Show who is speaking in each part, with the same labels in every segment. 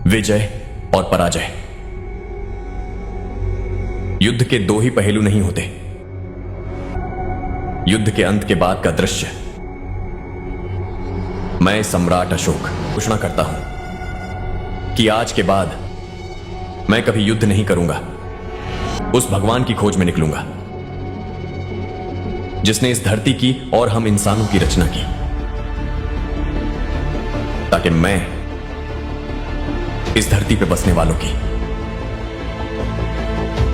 Speaker 1: विजय और पराजय, युद्ध के दो ही पहलू नहीं होते। युद्ध के अंत के बाद का दृश्य। मैं सम्राट अशोक घोषणा करता हूं कि आज के बाद मैं कभी युद्ध नहीं करूंगा। उस भगवान की खोज में निकलूंगा जिसने इस धरती की और हम इंसानों की रचना की, ताकि मैं इस धरती पे बसने वालों की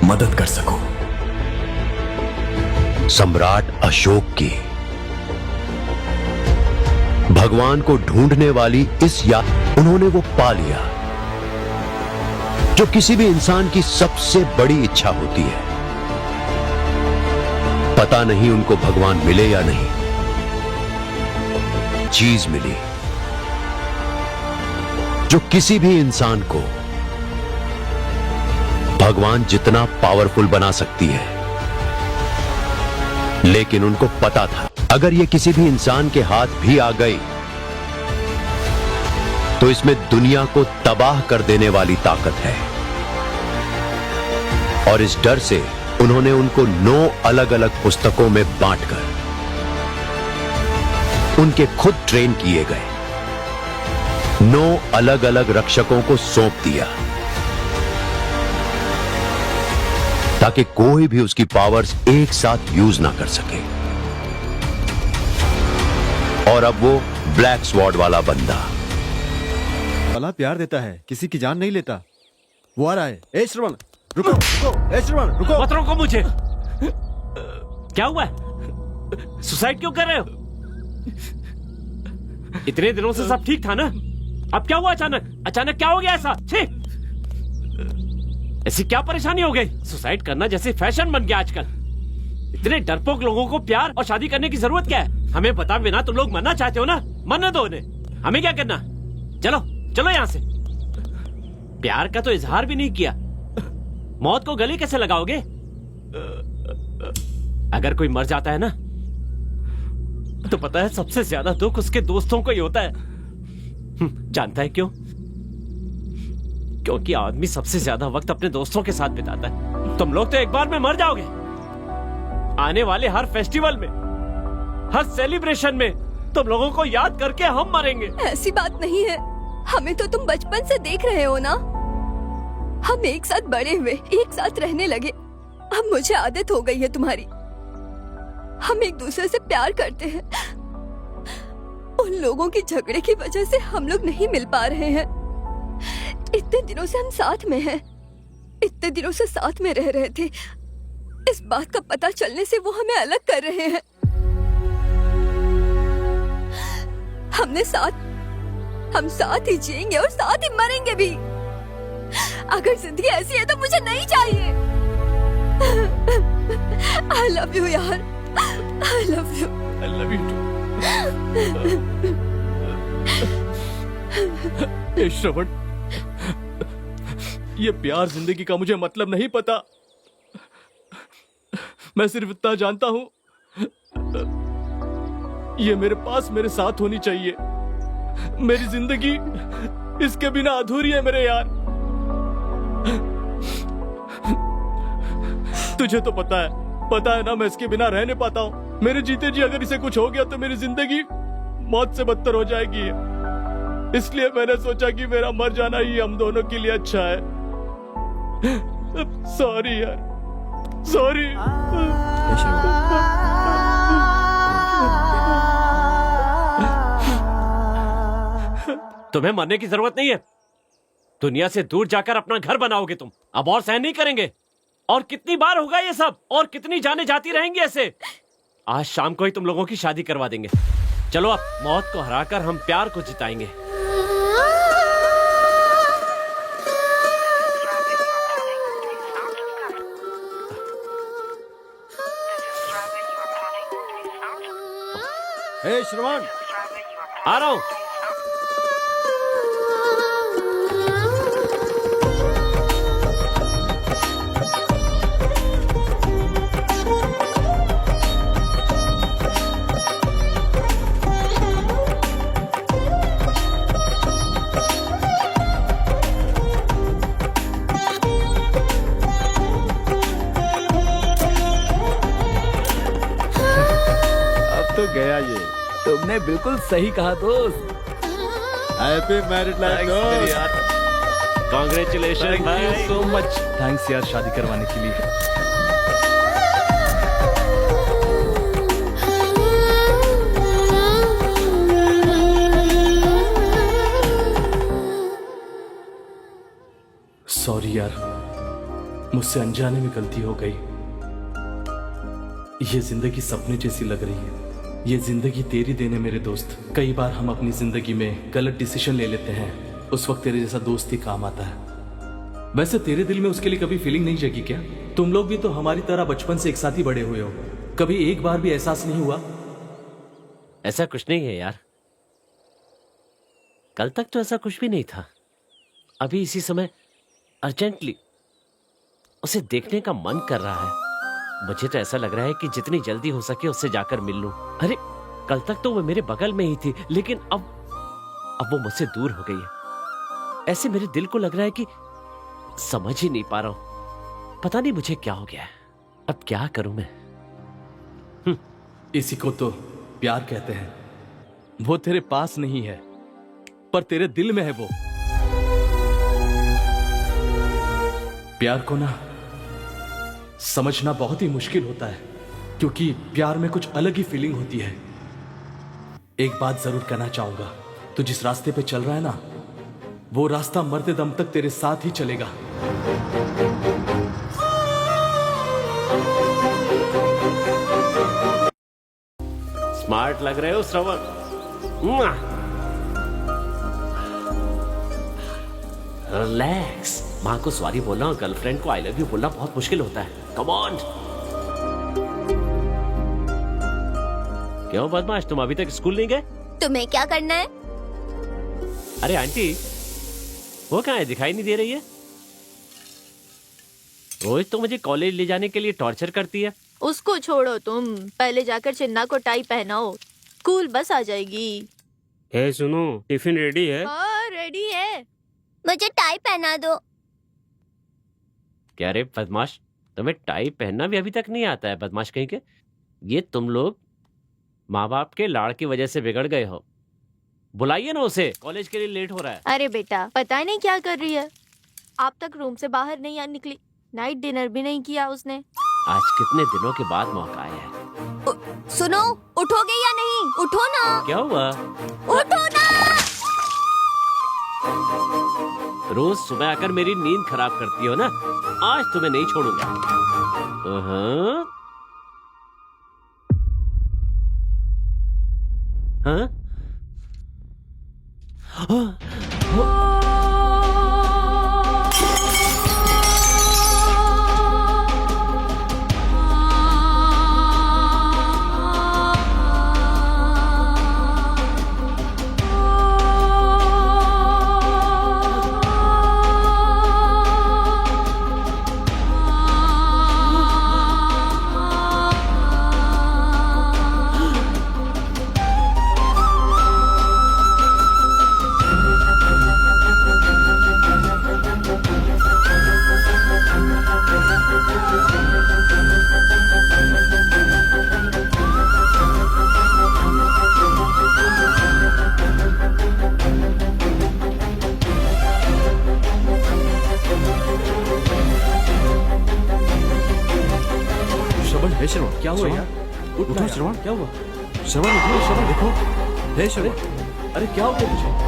Speaker 1: मदद कर सकूं।
Speaker 2: सम्राट अशोक की भगवान को ढूंढने वाली इस याद उन्होंने वो पा लिया जो किसी भी इंसान की सबसे बड़ी इच्छा होती है। पता नहीं उनको भगवान मिले या नहीं, चीज मिली जो किसी भी इंसान को भगवान जितना पावरफुल बना सकती है। लेकिन उनको पता था अगर ये किसी भी इंसान के हाथ भी आ गई तो इसमें दुनिया को तबाह कर देने वाली ताकत है। और इस डर से उन्होंने उनको 9 अलग अलग पुस्तकों में बांटकर उनके खुद ट्रेन किए गए 9 अलग अलग रक्षकों को सौंप दिया ताकि कोई भी उसकी पावर्स एक साथ यूज ना कर सके। और अब वो ब्लैक स्वॉर्ड वाला बंदा
Speaker 3: भला प्यार देता है, किसी की जान नहीं लेता। वो आ रहा है। ए श्रवण रुको, रुको, ए श्रवण रुको।
Speaker 4: मत रोको मुझे। क्या हुआ है? सुसाइड क्यों कर रहे हो? इतने दिनों से सब ठीक था ना, अब क्या हुआ अचानक? अचानक क्या हो गया ऐसा? छी! ऐसी क्या परेशानी हो गई? सुसाइड करना जैसे फैशन बन गया आजकल। इतने डरपोक लोगों को प्यार और शादी करने की जरूरत क्या है? हमें बता बिना तुम लोग मरना चाहते हो ना, मरने दो उन्हें। हमें क्या करना? चलो चलो यहां से। प्यार का तो इजहार भी नहीं किया, मौत को गले कैसे लगाओगे? अगर कोई मर जाता है ना तो पता है सबसे ज्यादा दुख उसके दोस्तों को ही होता है। जानता है क्यों? क्योंकि आदमी सबसे ज्यादा वक्त अपने दोस्तों के साथ बिताता है। तुम लोग तो एक बार में मर जाओगे। आने वाले हर फेस्टिवल में, हर सेलिब्रेशन में तुम लोगों को याद करके हम मरेंगे।
Speaker 5: ऐसी बात नहीं है, हमें तो तुम बचपन से देख रहे हो ना। हम एक साथ बड़े हुए, एक साथ रहने लगे। अब मुझे आदत हो गई है तुम्हारी। हम एक दूसरे से प्यार करते हैं। उन लोगों की झगड़े की वजह से हम लोग नहीं मिल पा रहे हैं। इतने दिनों से हम साथ में हैं, इतने दिनों से साथ में रह रहे थे। इस बात का पता चलने से वो हमें अलग कर रहे हैं। हम साथ ही जिएंगे और साथ ही मरेंगे भी। अगर जिंदगी ऐसी है तो मुझे नहीं चाहिए। I love you यार, I love you.
Speaker 4: I love you too.
Speaker 6: ए श्रवण, ये प्यार जिंदगी का मुझे मतलब नहीं पता। मैं सिर्फ इतना जानता हूं, ये मेरे पास मेरे साथ होनी चाहिए। मेरी जिंदगी इसके बिना अधूरी है मेरे यार। तुझे तो पता है ना मैं इसके बिना रह नहीं पाता हूँ। मेरे जीते जी अगर इसे कुछ हो गया तो मेरी जिंदगी मौत से बदतर हो जाएगी। इसलिए मैंने सोचा कि मेरा मर जाना ही हम दोनों के लिए अच्छा है। सॉरी यार, सॉरी।
Speaker 4: तुम्हें मरने की जरूरत नहीं है। दुनिया से दूर जाकर अपना घर बनाओगे तुम। अब और सहन नहीं करेंगे। और कितनी बार होगा ये सब? और कितनी जाने जाती रहेंगी ऐसे? आज शाम को ही तुम लोगों की शादी करवा देंगे। चलो अब मौत को हराकर हम प्यार को जिताएंगे।
Speaker 3: हे श्रवण,
Speaker 4: आ रहा हूं।
Speaker 6: तूने बिल्कुल सही कहा दोस्त।
Speaker 3: हैप्पी मैरिड लाइफ दोस्त।
Speaker 4: कॉन्ग्रेचुलेशन
Speaker 6: थैंक
Speaker 4: भाई।
Speaker 6: You so much. थैंक्स यार शादी करवाने के लिए। सॉरी यार, मुझसे अनजाने में गलती हो गई। ये जिंदगी सपने जैसी लग रही है। ये जिंदगी तेरी देने मेरे दोस्त। कई बार हम अपनी जिंदगी में गलत डिसीजन ले लेते हैं, उस वक्त तेरे जैसा दोस्त ही काम आता है। वैसे तेरे दिल में उसके लिए कभी फीलिंग नहीं जगी क्या? तुम लोग भी तो हमारी तरह बचपन से एक साथ ही बड़े हुए हो। कभी एक बार भी एहसास नहीं हुआ?
Speaker 4: ऐसा कुछ नहीं है यार, कल तक तो ऐसा कुछ भी नहीं था। अभी इसी समय अर्जेंटली उसे देखने का मन कर रहा है। मुझे तो ऐसा लग रहा है कि जितनी जल्दी हो सके उससे जाकर मिल लूं। अरे कल तक तो वो मेरे बगल में ही थी, लेकिन अब वो मुझसे दूर हो गई है। ऐसे मेरे दिल को लग रहा है कि समझ ही नहीं पा रहा हूं। पता नहीं मुझे क्या हो गया है। अब क्या करूं मैं?
Speaker 6: इसी को तो प्यार कहते हैं। वो तेरे पास नहीं है, पर तेरे दिल में है वो। प्यार को ना समझना बहुत ही मुश्किल होता है, क्योंकि प्यार में कुछ अलग ही फीलिंग होती है। एक बात जरूर कहना चाहूंगा, तू जिस रास्ते पे चल रहा है ना, वो रास्ता मरते दम तक तेरे साथ ही चलेगा।
Speaker 4: स्मार्ट लग रहे हो श्रवण। रिलैक्स। माँ को सॉरी बोलना और गर्लफ्रेंड को आई लव यू बोलना बहुत मुश्किल होता है। Come on. क्यों बदमाश, तुम अभी तक स्कूल नहीं गए?
Speaker 5: तुम्हें क्या करना है?
Speaker 4: अरे आंटी, वो कहाँ है? दिखाई नहीं दे रही है। रोज तो मुझे कॉलेज ले जाने के लिए टॉर्चर करती है।
Speaker 7: उसको छोड़ो, तुम पहले जाकर चिन्ना को टाई पहनाओ, स्कूल बस आ जाएगी।
Speaker 4: हे सुनो, टिफिन रेडी है?
Speaker 7: हाँ रेडी है।
Speaker 5: मुझे टाई पहना दो।
Speaker 4: क्या रे बदमाश, तुम्हें टाई पहनना भी अभी तक नहीं आता है? बदमाश कहीं के। ये तुम लोग माँ बाप के लाड़ की वजह से बिगड़ गए हो। बुलाइए ना उसे, कॉलेज के लिए लेट हो रहा है।
Speaker 7: अरे बेटा, पता नहीं क्या कर रही है। आप तक रूम से बाहर नहीं निकली, नाइट डिनर भी नहीं किया उसने।
Speaker 4: आज कितने दिनों के बाद मौका आया है।
Speaker 5: सुनो, उठोगे या नहीं? उठो ना।
Speaker 4: क्या हुआ?
Speaker 5: उठो ना।
Speaker 4: रोज सुबह आकर मेरी नींद खराब करती हो ना, आज तुम्हें नहीं छोड़ूंगा। हाँ?
Speaker 3: श्रवण, हे श्रवण,
Speaker 6: क्या हुआ यार?
Speaker 3: उठो
Speaker 6: यार,
Speaker 3: श्रवण।
Speaker 6: क्या हुआ?
Speaker 3: श्रवण उठो, श्रवण देखो। हे श्रवण,
Speaker 6: अरे क्या हो गया तुझे?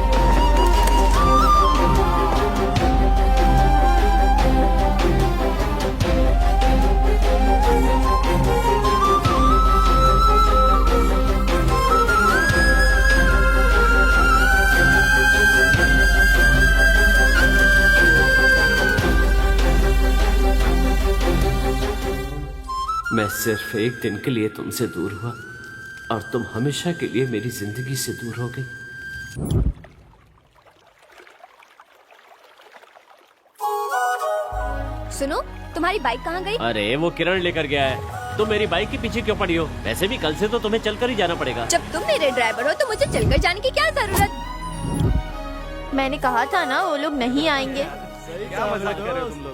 Speaker 4: मैं सिर्फ एक दिन के लिए तुमसे दूर हुआ और तुम हमेशा के लिए मेरी जिंदगी से दूर हो गई।
Speaker 5: सुनो, तुम्हारी बाइक कहाँ गई?
Speaker 4: अरे वो किरण लेकर गया है। तुम मेरी बाइक के पीछे क्यों पड़ी हो? वैसे भी कल से तो तुम्हें चलकर ही जाना पड़ेगा।
Speaker 5: जब तुम मेरे ड्राइवर हो तो मुझे चलकर जाने की क्या जरूरत?
Speaker 7: मैंने कहा था ना वो लोग नहीं आएंगे।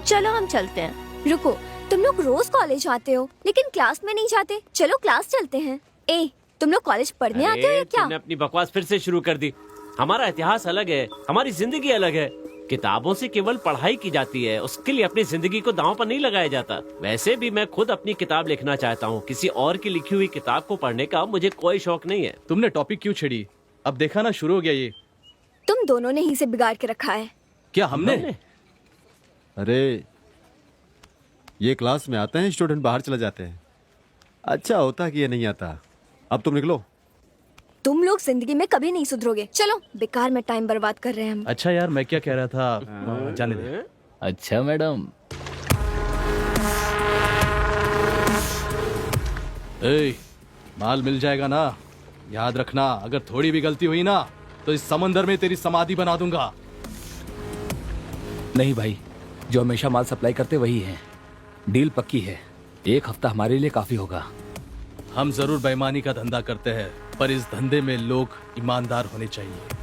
Speaker 7: चलो हम चलते हैं।
Speaker 5: रुको, तुम लोग रोज कॉलेज आते हो लेकिन क्लास में नहीं जाते। चलो क्लास चलते हैं। ए, तुम लोग कॉलेज पढ़ने आते हो या
Speaker 4: अरे,
Speaker 5: क्या?
Speaker 4: तुमने अपनी बकवास फिर से शुरू कर दी। हमारा इतिहास अलग है, हमारी जिंदगी अलग है। किताबों से केवल पढ़ाई की जाती है, उसके लिए अपनी जिंदगी को दांव पर नहीं लगाया जाता। वैसे भी मैं खुद अपनी किताब लिखना चाहता हूँ, किसी और की लिखी हुई किताब को पढ़ने का मुझे कोई शौक नहीं है।
Speaker 6: तुमने टॉपिक क्यों छेड़ी? अब देखा ना, शुरू हो गया ये।
Speaker 5: तुम दोनों ने ही से बिगाड़ के रखा है।
Speaker 6: क्या हमने?
Speaker 3: अरे ये क्लास में आते हैं स्टूडेंट, बाहर चले जाते हैं। अच्छा होता कि ये नहीं आता। अब तुम निकलो।
Speaker 5: तुम लोग जिंदगी में कभी नहीं सुधरोगे। चलो, बेकार में टाइम बर्बाद कर रहे हैं हम।
Speaker 6: अच्छा यार, मैं क्या कह रहा था, जाने दे।
Speaker 8: अच्छा मैडम।
Speaker 6: ए, माल मिल जाएगा ना? याद रखना, अगर थोड़ी भी गलती हुई ना तो इस समंदर में तेरी समाधि बना दूंगा।
Speaker 8: नहीं भाई, जो हमेशा माल सप्लाई करते वही हैं। डील पक्की है, 1 हफ्ता हमारे लिए काफी होगा।
Speaker 6: हम जरूर बेईमानी का धंधा करते हैं, पर इस धंधे में लोग ईमानदार होने चाहिए।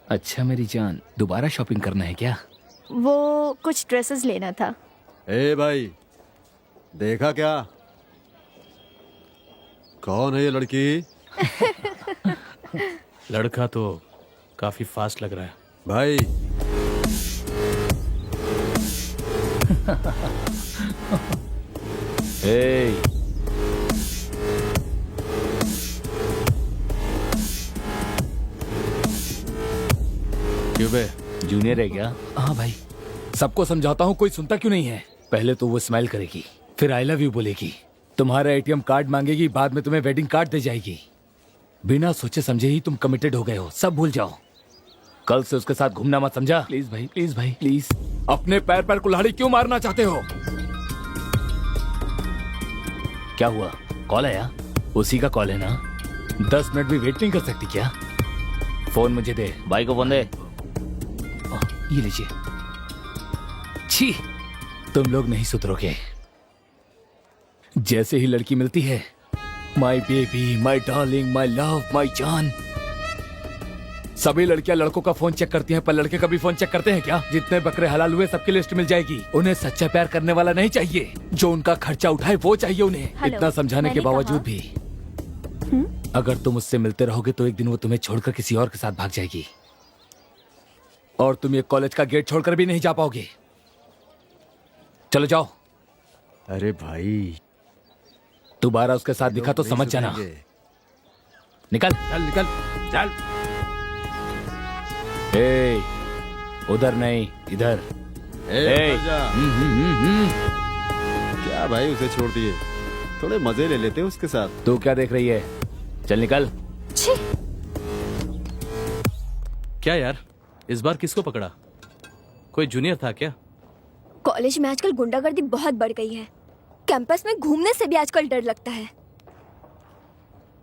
Speaker 8: अच्छा मेरी जान, दोबारा शॉपिंग करना है क्या?
Speaker 7: वो कुछ ड्रेसेस लेना था।
Speaker 3: ए भाई, देखा क्या? कौन है ये लड़की?
Speaker 6: लड़का तो काफी फास्ट लग रहा है
Speaker 3: भाई
Speaker 8: ए,
Speaker 6: क्यों बे?
Speaker 8: जूनियर है क्या? हाँ भाई, सबको समझाता हूँ, कोई सुनता क्यों नहीं है? पहले तो वो स्माइल करेगी, फिर आई लव यू बोलेगी, तुम्हारा एटीएम कार्ड मांगेगी, बाद में तुम्हें वेडिंग कार्ड दे जाएगी। बिना सोचे समझे ही तुम कमिटेड हो गए हो, सब भूल जाओ। कल से उसके साथ घूमना मत, समझा? प्लीज भाई, प्लीज भाई, प्लीज। अपने पैर पर कुल्हाड़ी क्यों मारना चाहते हो? क्या हुआ? कॉल आया? उसी का कॉल है ना? 10 मिनट भी वेट नहीं कर सकती क्या? फोन मुझे दे। भाई को फोन दे। ये लीजिए। छी, तुम लोग नहीं सुधरोगे। जैसे ही लड़की मिलती है, my baby, my darling, my love, my जान। सभी लड़कियां लड़कों का फोन चेक करती हैं, पर लड़के कभी फोन चेक करते हैं क्या? जितने बकरे हलाल हुए सबकी लिस्ट मिल जाएगी। उन्हें सच्चा प्यार करने वाला नहीं चाहिए, जो उनका खर्चा उठाए वो चाहिए उन्हें।
Speaker 7: हेलो,
Speaker 8: इतना समझाने के
Speaker 7: मैंने
Speaker 8: बावजूद
Speaker 7: कहा।
Speaker 8: भी अगर तुम उससे मिलते रहोगे तो एक दिन वो तुम्हें छोड़कर किसी और के साथ भाग जाएगी, और तुम ये कॉलेज का गेट छोड़कर भी नहीं जा पाओगे। चलो जाओ।
Speaker 3: अरे भाई,
Speaker 8: दोबारा उसके साथ दिखा तो
Speaker 3: नहीं
Speaker 8: समझ जाना।
Speaker 3: सुधरेंगे।
Speaker 8: निकल
Speaker 3: चल निकल चल।
Speaker 8: ए, उधर नहीं, इधर।
Speaker 3: ए, उधर जा। क्या भाई, उसे छोड़ दिए, थोड़े मजे ले लेते उसके साथ।
Speaker 8: तू क्या देख रही है? चल निकल।
Speaker 5: छी,
Speaker 6: क्या यार, इस बार किसको पकड़ा? कोई जूनियर था क्या?
Speaker 5: कॉलेज में आजकल गुंडागर्दी बहुत बढ़ गई है। कैंपस में घूमने से भी आजकल डर लगता है।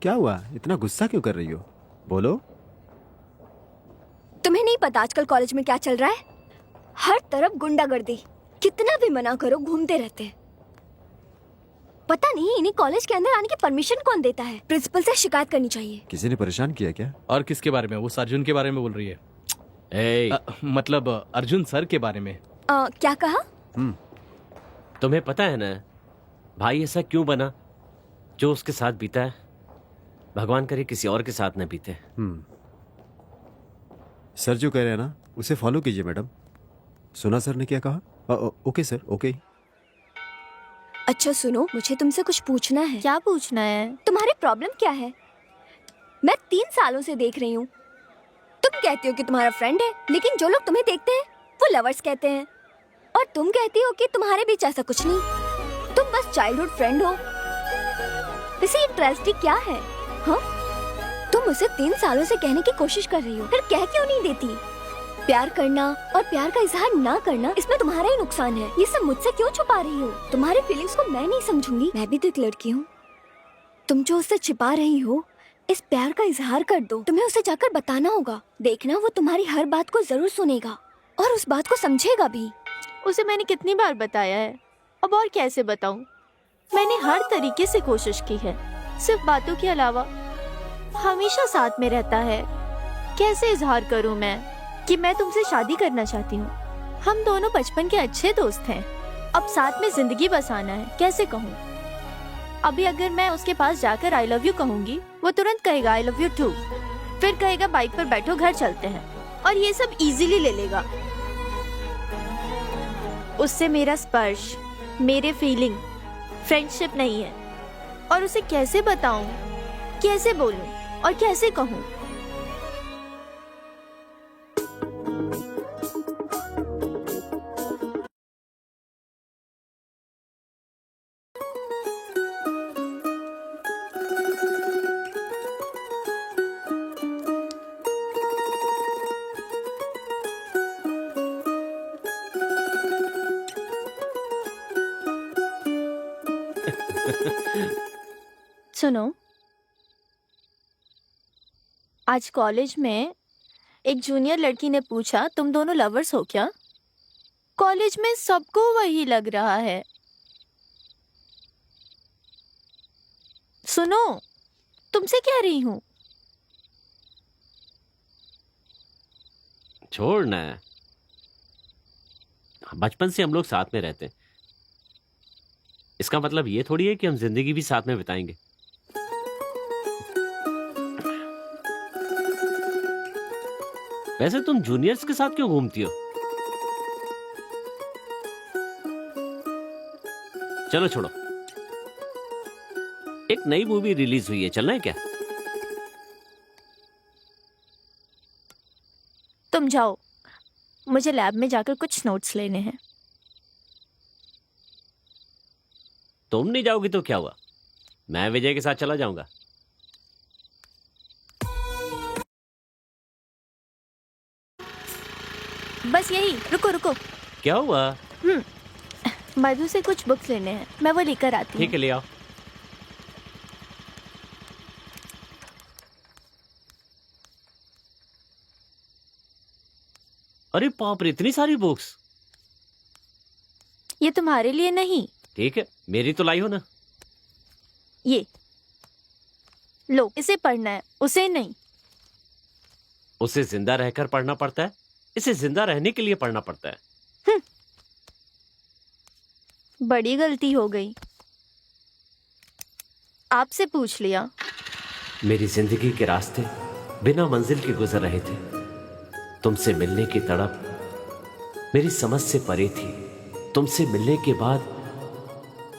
Speaker 3: क्या हुआ, इतना गुस्सा क्यों कर रही हो? बोलो।
Speaker 5: तुम्हें नहीं पता आजकल कॉलेज में क्या चल रहा है? हर तरफ गुंडागर्दी, कितना भी मना करो घूमते रहते हैं। पता नहीं इन्हें कॉलेज के अंदर आने की परमिशन कौन देता है? प्रिंसिपल से शिकायत करनी चाहिए।
Speaker 3: किसी ने परेशान किया क्या?
Speaker 6: और किसके बारे में? वो अर्जुन के बारे में बोल रही है।
Speaker 4: ए,
Speaker 6: मतलब अर्जुन सर के बारे में।
Speaker 5: क्या कहा?
Speaker 4: तुम्हें पता है ना भाई ऐसा क्यों बना? जो उसके साथ बीता है, भगवान करे किसी और के साथ न बीते।
Speaker 3: सर जो कह रहे हैं ना, उसे फॉलो कीजिए मैडम। सुना सर ने क्या कहा? Okay sir, okay.
Speaker 5: अच्छा सुनो, मुझे तुमसे कुछ पूछना है।
Speaker 7: क्या पूछना है?
Speaker 5: तुम्हारी प्रॉब्लम क्या है? मैं 3 सालों से देख रही हूँ। तुम कहती हो कि तुम्हारा फ्रेंड है, लेकिन जो लोग तुम्हें देखते हैं वो लवर्स कहते हैं, और तुम कहती हो कि तुम्हारे बीच ऐसा कुछ नहीं, तुम बस चाइल्डहुड फ्रेंड हो। वैसे ये ट्रेजेडी क्या है? हाँ, तुम उसे 3 सालों से कहने की कोशिश कर रही हो, फिर कह क्यों नहीं देती? प्यार करना और प्यार का इजहार ना करना, इसमें तुम्हारा ही नुकसान है। ये सब मुझसे क्यों छुपा रही हो? तुम्हारी फीलिंग्स को मैं नहीं समझूंगी। मैं भी तो एक लड़की हूँ। तुम जो उससे छिपा रही हो, इस प्यार का इजहार कर दो। तुम्हें उसे जाकर बताना होगा। देखना, वो तुम्हारी हर बात को जरूर सुनेगा और उस बात को समझेगा भी।
Speaker 7: उसे मैंने कितनी बार बताया है, अब और कैसे बताऊं? मैंने हर तरीके से कोशिश की है, सिर्फ बातों के अलावा। हमेशा साथ में रहता है। कैसे इजहार करूं मैं कि मैं तुमसे शादी करना चाहती हूँ? हम दोनों बचपन के अच्छे दोस्त हैं, अब साथ में जिंदगी बसाना है। कैसे कहूँ? अभी अगर मैं उसके पास जाकर आई लव यू कहूंगी, वो तुरंत कहेगा आई लव यू टू, फिर कहेगा बाइक पर बैठो घर चलते हैं, और ये सब इजीली ले लेगा। उससे मेरा स्पर्श, मेरे फीलिंग, फ्रेंडशिप नहीं है। और उसे कैसे बताऊं, कैसे बोलूं और कैसे कहूं? सुनो, आज कॉलेज में एक जूनियर लड़की ने पूछा, तुम दोनों लवर्स हो क्या? कॉलेज में सबको वही लग रहा है। सुनो, तुमसे कह रही हूँ।
Speaker 4: छोड़ ना, बचपन से हम लोग साथ में रहते हैं। इसका मतलब ये थोड़ी है कि हम जिंदगी भी साथ में बिताएंगे। वैसे तुम जूनियर्स के साथ क्यों घूमती हो? चलो छोड़ो, एक नई मूवी रिलीज हुई है, चलना है क्या?
Speaker 7: तुम जाओ, मुझे लैब में जाकर कुछ नोट्स लेने हैं।
Speaker 4: तुम नहीं जाओगी तो क्या हुआ, मैं विजय के साथ चला जाऊंगा।
Speaker 7: बस यही, रुको रुको।
Speaker 4: क्या हुआ?
Speaker 7: मधु से कुछ बुक्स लेने हैं, मैं वो लेकर आती हूँ।
Speaker 4: ठीक है, ले आओ। अरे बाप रे, इतनी सारी बुक्स!
Speaker 7: ये तुम्हारे लिए नहीं।
Speaker 4: ठीक है, मेरी तो लाई हो ना।
Speaker 7: ये लो, इसे पढ़ना है, उसे नहीं।
Speaker 4: उसे जिंदा रहकर पढ़ना पड़ता है, इसे जिंदा रहने के लिए पढ़ना पड़ता है।
Speaker 7: बड़ी गलती हो गई, आपसे पूछ लिया।
Speaker 4: मेरी जिंदगी के रास्ते बिना मंजिल के गुजर रहे थे। तुमसे मिलने की तड़प मेरी समझ से परे थी। तुमसे मिलने के बाद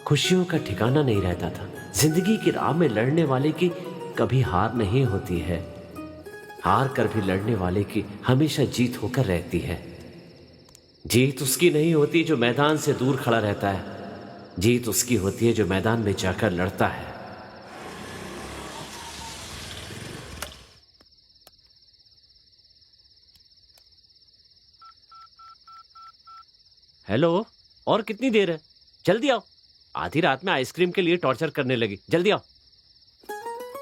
Speaker 4: खुशियों का ठिकाना नहीं रहता था। जिंदगी की राह में लड़ने वाले की कभी हार नहीं होती है, हार कर भी लड़ने वाले की हमेशा जीत होकर रहती है। जीत उसकी नहीं होती जो मैदान से दूर खड़ा रहता है, जीत उसकी होती है जो मैदान में जाकर लड़ता है। हेलो, और कितनी देर है? जल्दी आओ। आधी रात में आइसक्रीम के लिए टॉर्चर करने लगी, जल्दी आओ।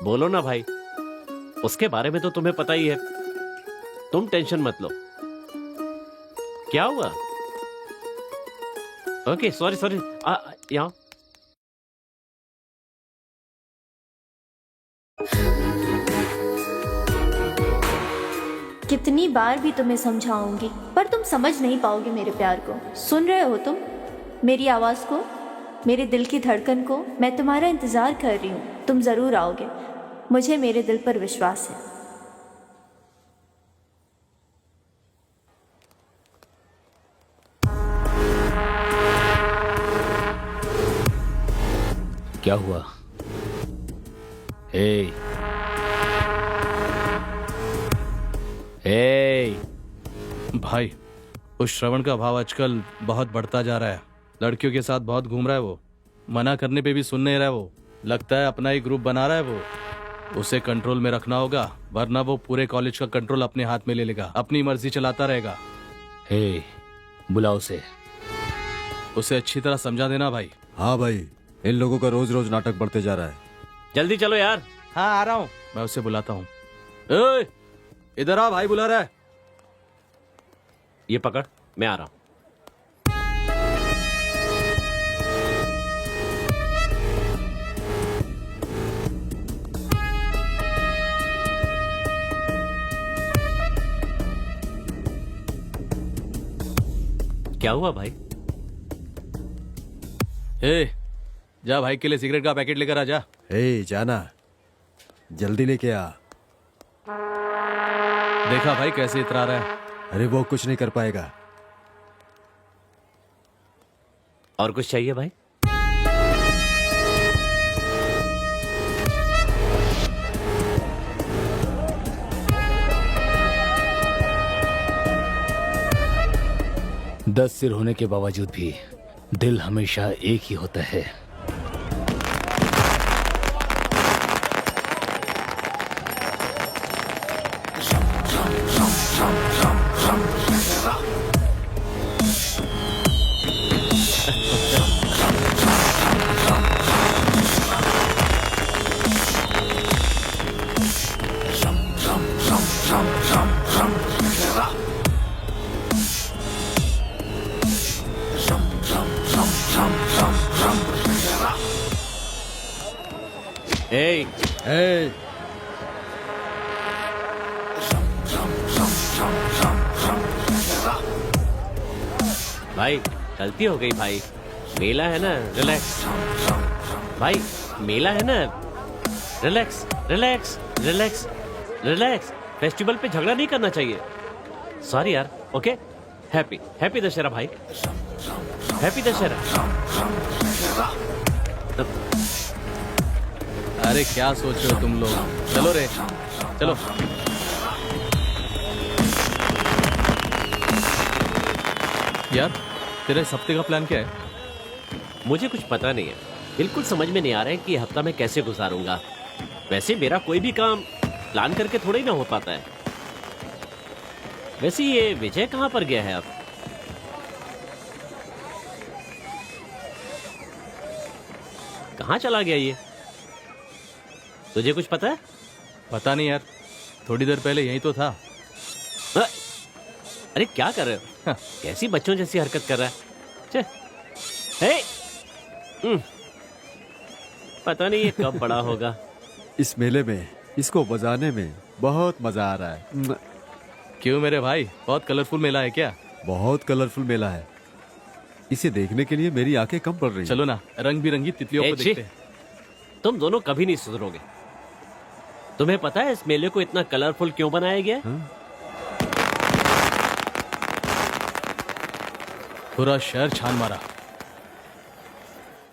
Speaker 4: बोलो ना भाई, उसके बारे में तो तुम्हें पता ही है। तुम टेंशन मत लो। क्या हुआ? ओके, सॉरी सॉरी, यहाँ।
Speaker 7: कितनी बार भी तुम्हें समझाऊंगी, पर तुम समझ नहीं पाओगे मेरे प्यार को। सुन रहे हो तुम मेरी आवाज को, मेरे दिल की धड़कन को? मैं तुम्हारा इंतजार कर रही हूँ, तुम जरूर आओगे। मुझे मेरे दिल पर विश्वास है।
Speaker 8: क्या हुआ? ए,
Speaker 6: भाई, उस श्रवण का भाव आजकल बहुत बढ़ता जा रहा है। लड़कियों के साथ बहुत घूम रहा है वो। मना करने पे भी सुन नहीं रहा है वो। लगता है अपना ही ग्रुप बना रहा है वो। उसे कंट्रोल में रखना होगा, वरना वो पूरे कॉलेज का कंट्रोल अपने हाथ में ले लेगा, अपनी मर्जी चलाता रहेगा।
Speaker 8: हे, बुलाओ उसे।
Speaker 6: उसे अच्छी तरह समझा देना भाई।
Speaker 3: हाँ भाई, इन लोगों का रोज रोज नाटक बढ़ते जा रहा है।
Speaker 4: जल्दी चलो यार।
Speaker 6: हाँ आ रहा हूँ, मैं उसे बुलाता हूँ। ए, इधर आ, भाई बुला रहा है।
Speaker 4: ये पकड़, मैं आ रहा हूं। क्या हुआ भाई?
Speaker 6: ए, जा भाई के लिए सिगरेट का पैकेट लेकर आ जा।
Speaker 3: हे जाना, जल्दी लेके आ।
Speaker 6: देखा भाई कैसे इतरा रहा है।
Speaker 3: अरे वो कुछ नहीं कर पाएगा।
Speaker 4: और कुछ चाहिए भाई?
Speaker 8: दस सिर होने के बावजूद भी दिल हमेशा एक ही होता है।
Speaker 4: ए,
Speaker 3: हे
Speaker 4: भाई गलती हो गई भाई। मेला है ना, रिलैक्स। भाई मेला है ना, relax relax relax relax. Festival पे झगड़ा नहीं करना चाहिए। सॉरी यार। ओके, हैप्पी हैप्पी दशहरा भाई। हैप्पी दशहरा।
Speaker 6: अरे क्या सोच रहे हो तुम लोग? चलो रे, चलो। यार तेरे इस हफ्ते का प्लान क्या है?
Speaker 4: मुझे कुछ पता नहीं है, बिल्कुल समझ में नहीं आ रहा है कि ये हफ्ता मैं कैसे गुजारूंगा। वैसे मेरा कोई भी काम प्लान करके थोड़ा ही ना हो पाता है। वैसे ये विजय कहाँ पर गया है अब? कहाँ चला गया ये? तुझे कुछ पता है?
Speaker 6: पता नहीं यार, थोड़ी देर पहले यही तो था।
Speaker 4: अरे क्या कर रहे हो? कैसी बच्चों जैसी हरकत कर रहा है? चे, पता नहीं ये कब बड़ा होगा।
Speaker 3: इस मेले में इसको बजाने में बहुत मजा आ रहा है।
Speaker 6: क्यों मेरे भाई, बहुत कलरफुल मेला है क्या?
Speaker 3: बहुत कलरफुल मेला है। इसे देखने के लिए मेरी आंखें कम पड़ रही हैं।
Speaker 6: चलो ना, रंग बिरंगी तितलियों को
Speaker 4: छी,
Speaker 6: देखते हैं।
Speaker 4: तुम दोनों कभी नहीं सुधरोगे। तुम्हें पता है इस मेले को इतना कलरफुल क्यों बनाया गया?
Speaker 6: पूरा शहर छान मारा,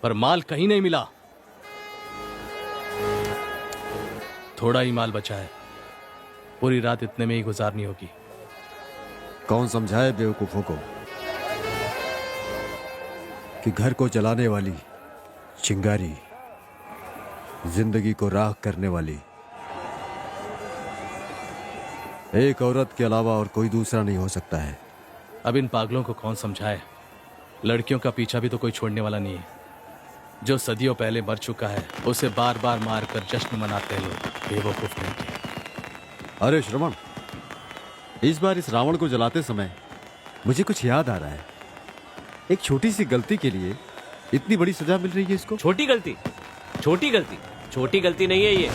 Speaker 6: पर माल कहीं नहीं मिला। थोड़ा ही माल बचा है, पूरी रात इतने में ही गुजारनी होगी।
Speaker 3: कौन समझाए बेवकूफों को कि घर को जलाने वाली चिंगारी जिंदगी को राख करने वाली एक औरत के अलावा और कोई दूसरा नहीं हो सकता है।
Speaker 6: अब इन पागलों को कौन समझाए? लड़कियों का पीछा भी तो कोई छोड़ने वाला नहीं है। जो सदियों पहले मर चुका है उसे बार बार मार कर जश्न मनाते हैं लोग, बेवकूफ नहीं के।
Speaker 3: अरे श्रवण, इस बार इस रावण को जलाते समय मुझे कुछ याद आ रहा है। एक छोटी सी गलती के लिए इतनी बड़ी सजा मिल रही है इसको।
Speaker 4: छोटी गलती? छोटी गलती? छोटी गलती नहीं है ये।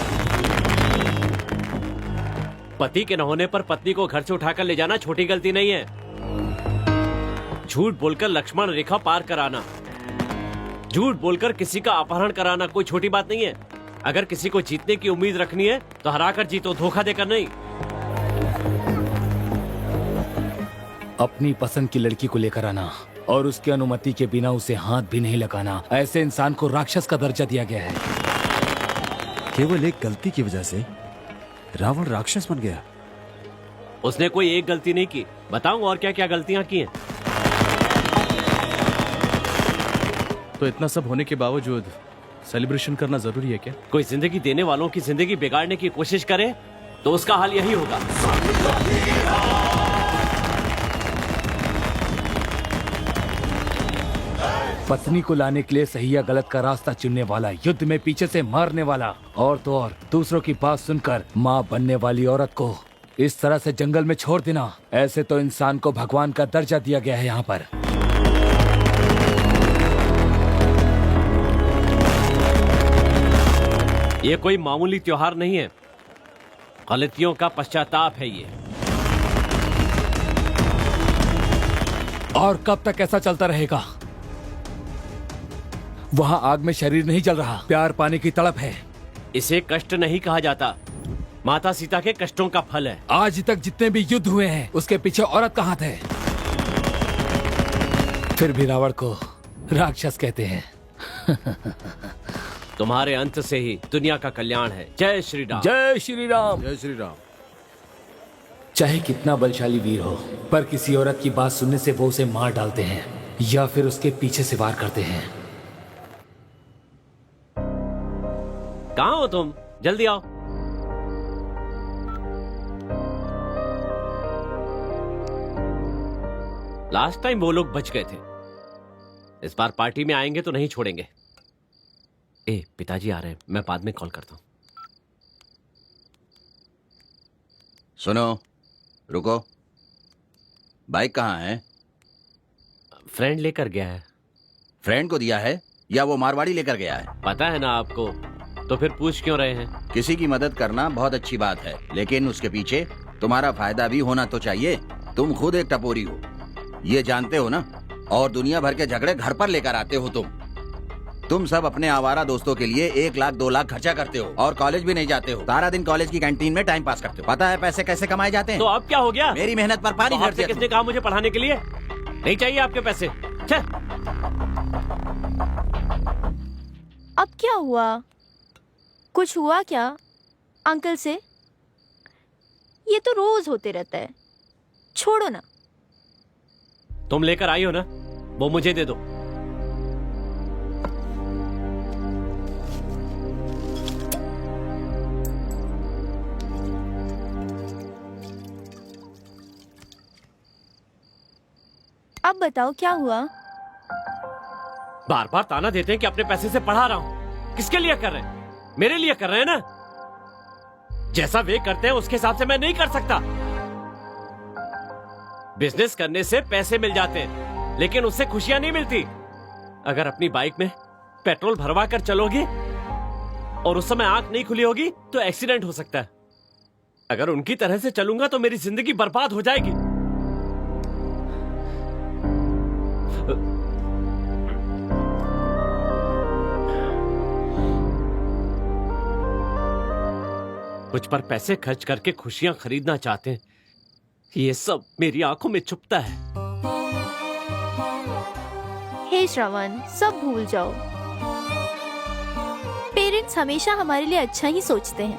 Speaker 4: पति के न होने पर पत्नी को घर से उठाकर ले जाना छोटी गलती नहीं है। झूठ बोलकर लक्ष्मण रेखा पार कराना, झूठ बोलकर किसी का अपहरण कराना कोई छोटी बात नहीं है। अगर किसी को जीतने की उम्मीद रखनी है तो हराकर जीतो, धोखा देकर नहीं।
Speaker 8: अपनी पसंद की लड़की को लेकर आना और उसकी अनुमति के बिना उसे हाथ भी नहीं लगाना, ऐसे इंसान को राक्षस का दर्जा दिया गया है।
Speaker 3: केवल एक गलती की वजह से रावण राक्षस बन गया।
Speaker 4: उसने कोई एक गलती नहीं की। बताऊं और क्या क्या गलतियां की हैं?
Speaker 6: तो इतना सब होने के बावजूद सेलिब्रेशन करना जरूरी है क्या?
Speaker 4: कोई जिंदगी देने वालों की जिंदगी बिगाड़ने की कोशिश करे तो उसका हाल यही होगा।
Speaker 8: पत्नी को लाने के लिए सही या गलत का रास्ता चुनने वाला, युद्ध में पीछे से मारने वाला, और तो और दूसरों की बात सुनकर माँ बनने वाली औरत को इस तरह से जंगल में छोड़ देना, ऐसे तो इंसान को भगवान का दर्जा दिया गया है यहाँ पर।
Speaker 4: ये कोई मामूली त्योहार नहीं है, गलतियों का पश्चाताप है ये।
Speaker 8: और कब तक ऐसा चलता रहेगा? वहाँ आग में शरीर नहीं जल रहा, प्यार पाने की तड़प है।
Speaker 4: इसे कष्ट नहीं कहा जाता, माता सीता के कष्टों का फल है।
Speaker 8: आज तक जितने भी युद्ध हुए हैं उसके पीछे औरत कहाँ थे? फिर भी रावण को राक्षस कहते हैं।
Speaker 4: तुम्हारे अंत से ही दुनिया का कल्याण है। जय श्री राम।
Speaker 8: जय श्री राम।
Speaker 3: जय श्री राम।
Speaker 8: चाहे कितना बलशाली वीर हो, पर किसी औरत की बात सुनने से वो उसे मार डालते हैं या फिर उसके पीछे से वार करते हैं।
Speaker 4: कहाँ हो तुम? जल्दी आओ। लास्ट टाइम वो लोग बच गए थे, इस बार पार्टी में आएंगे तो नहीं छोड़ेंगे। ए, पिताजी आ रहे हैं, मैं बाद में कॉल करता हूं।
Speaker 2: सुनो, रुको। बाइक कहाँ है?
Speaker 4: फ्रेंड लेकर गया है।
Speaker 2: फ्रेंड को दिया है या वो मारवाड़ी लेकर गया है?
Speaker 4: पता है ना आपको, तो फिर पूछ क्यों रहे हैं?
Speaker 2: किसी की मदद करना बहुत अच्छी बात है, लेकिन उसके पीछे तुम्हारा फायदा भी होना तो चाहिए। तुम खुद एक टपोरी हो, ये जानते हो ना, और दुनिया भर के झगड़े घर पर लेकर आते हो तुम सब अपने आवारा दोस्तों के लिए 1 लाख 2 लाख खर्चा करते हो और कॉलेज भी नहीं जाते हो। सारा दिन कॉलेज की कैंटीन में टाइम पास करते हो। पता है पैसे कैसे कमाए जाते हैं?
Speaker 4: तो अब क्या हो गया?
Speaker 2: मेरी मेहनत पर पानी
Speaker 4: तो
Speaker 2: फेर
Speaker 4: आपसे
Speaker 2: दिया
Speaker 4: किसने कहा मुझे पढ़ाने के लिए? नहीं चाहिए आपके पैसे। चल।
Speaker 7: अब क्या हुआ? कुछ हुआ क्या अंकल से? ये तो रोज होते रहता है, छोड़ो ना।
Speaker 4: तुम लेकर आई हो ना, वो मुझे दे दो।
Speaker 7: अब बताओ क्या हुआ?
Speaker 4: बार बार ताना देते हैं कि अपने पैसे से पढ़ा रहा हूं। किसके लिए कर रहे हैं? मेरे लिए कर रहे हैं ना। जैसा वे करते हैं उसके हिसाब से मैं नहीं कर सकता। बिजनेस करने से पैसे मिल जाते हैं, लेकिन उससे खुशियां नहीं मिलती। अगर अपनी बाइक में पेट्रोल भरवा कर चलोगे और उस समय आंख नहीं खुली होगी तो एक्सीडेंट हो सकता है। अगर उनकी तरह से चलूंगा तो मेरी जिंदगी बर्बाद हो जाएगी। कुछ पर पैसे खर्च करके खुशियां खरीदना चाहते हैं, ये सब मेरी आंखों में छुपता है।
Speaker 7: हे श्रवण, सब भूल जाओ। पेरेंट्स हमेशा हमारे लिए अच्छा ही सोचते हैं।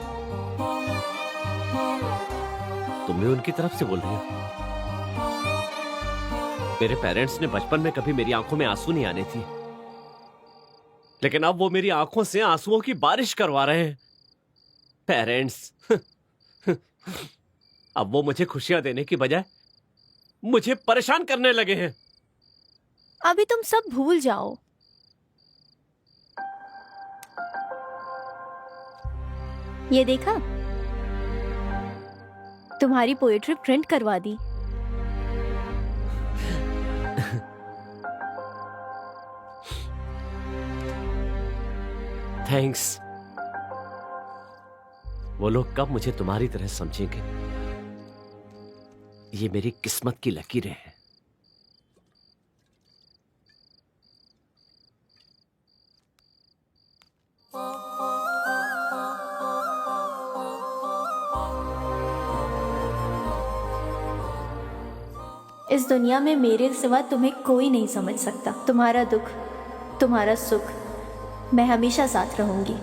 Speaker 4: तुम भी उनकी तरफ से बोल रही हो? मेरे पेरेंट्स ने बचपन में कभी मेरी आंखों में आंसू नहीं आने थी, लेकिन अब वो मेरी आंखों से आंसुओं की बारिश करवा रहे हैं। पेरेंट्स अब वो मुझे खुशियां देने की बजाय मुझे परेशान करने लगे हैं।
Speaker 7: अभी तुम सब भूल जाओ। ये देखा, तुम्हारी पोएट्री प्रिंट करवा दी।
Speaker 4: थैंक्स। वो लोग कब मुझे तुम्हारी तरह समझेंगे? ये मेरी किस्मत की लकीरें हैं।
Speaker 7: इस दुनिया में मेरे सिवा तुम्हें कोई नहीं समझ सकता। तुम्हारा दुख, तुम्हारा सुख, मैं हमेशा साथ रहूंगी।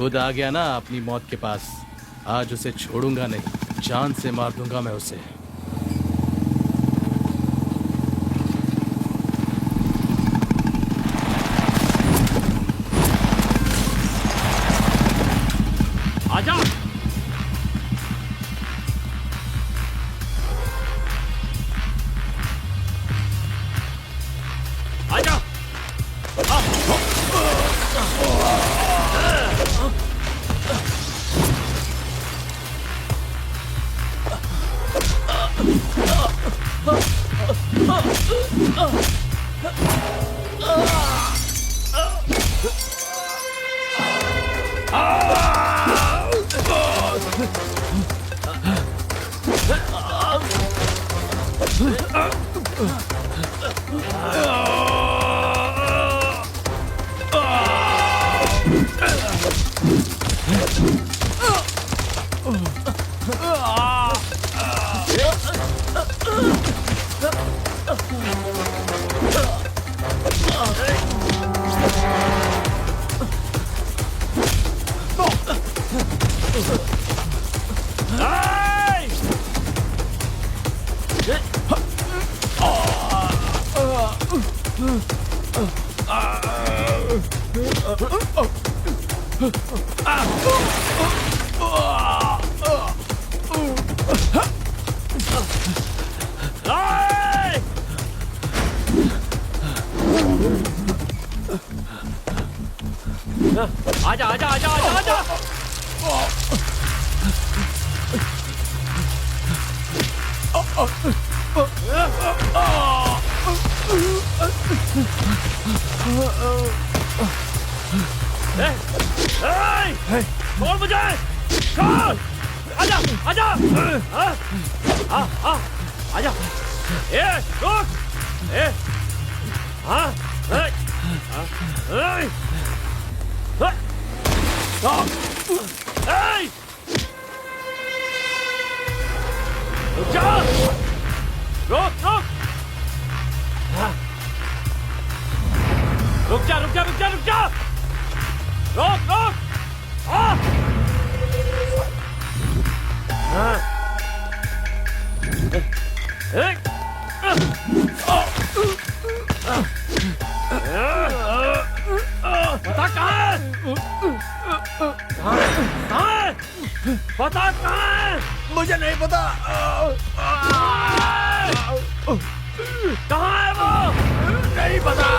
Speaker 6: खुद आ गया ना अपनी मौत के पास। आज उसे छोड़ूंगा नहीं, जान से मार दूंगा मैं उसे।
Speaker 4: आजा। आजा। आजा आजा आजा आजा आजा। छोड़ मुझे, छोड़। आजा आजा। आजा। रुक। रुक जा। रुक रुक। रुक जा रुक जा रुक जा रुक जा। रुक रुक। बता कहाँ है? कहाँ है? बता कहाँ है?
Speaker 6: मुझे नहीं पता।
Speaker 4: कहाँ है वो?
Speaker 6: नहीं पता।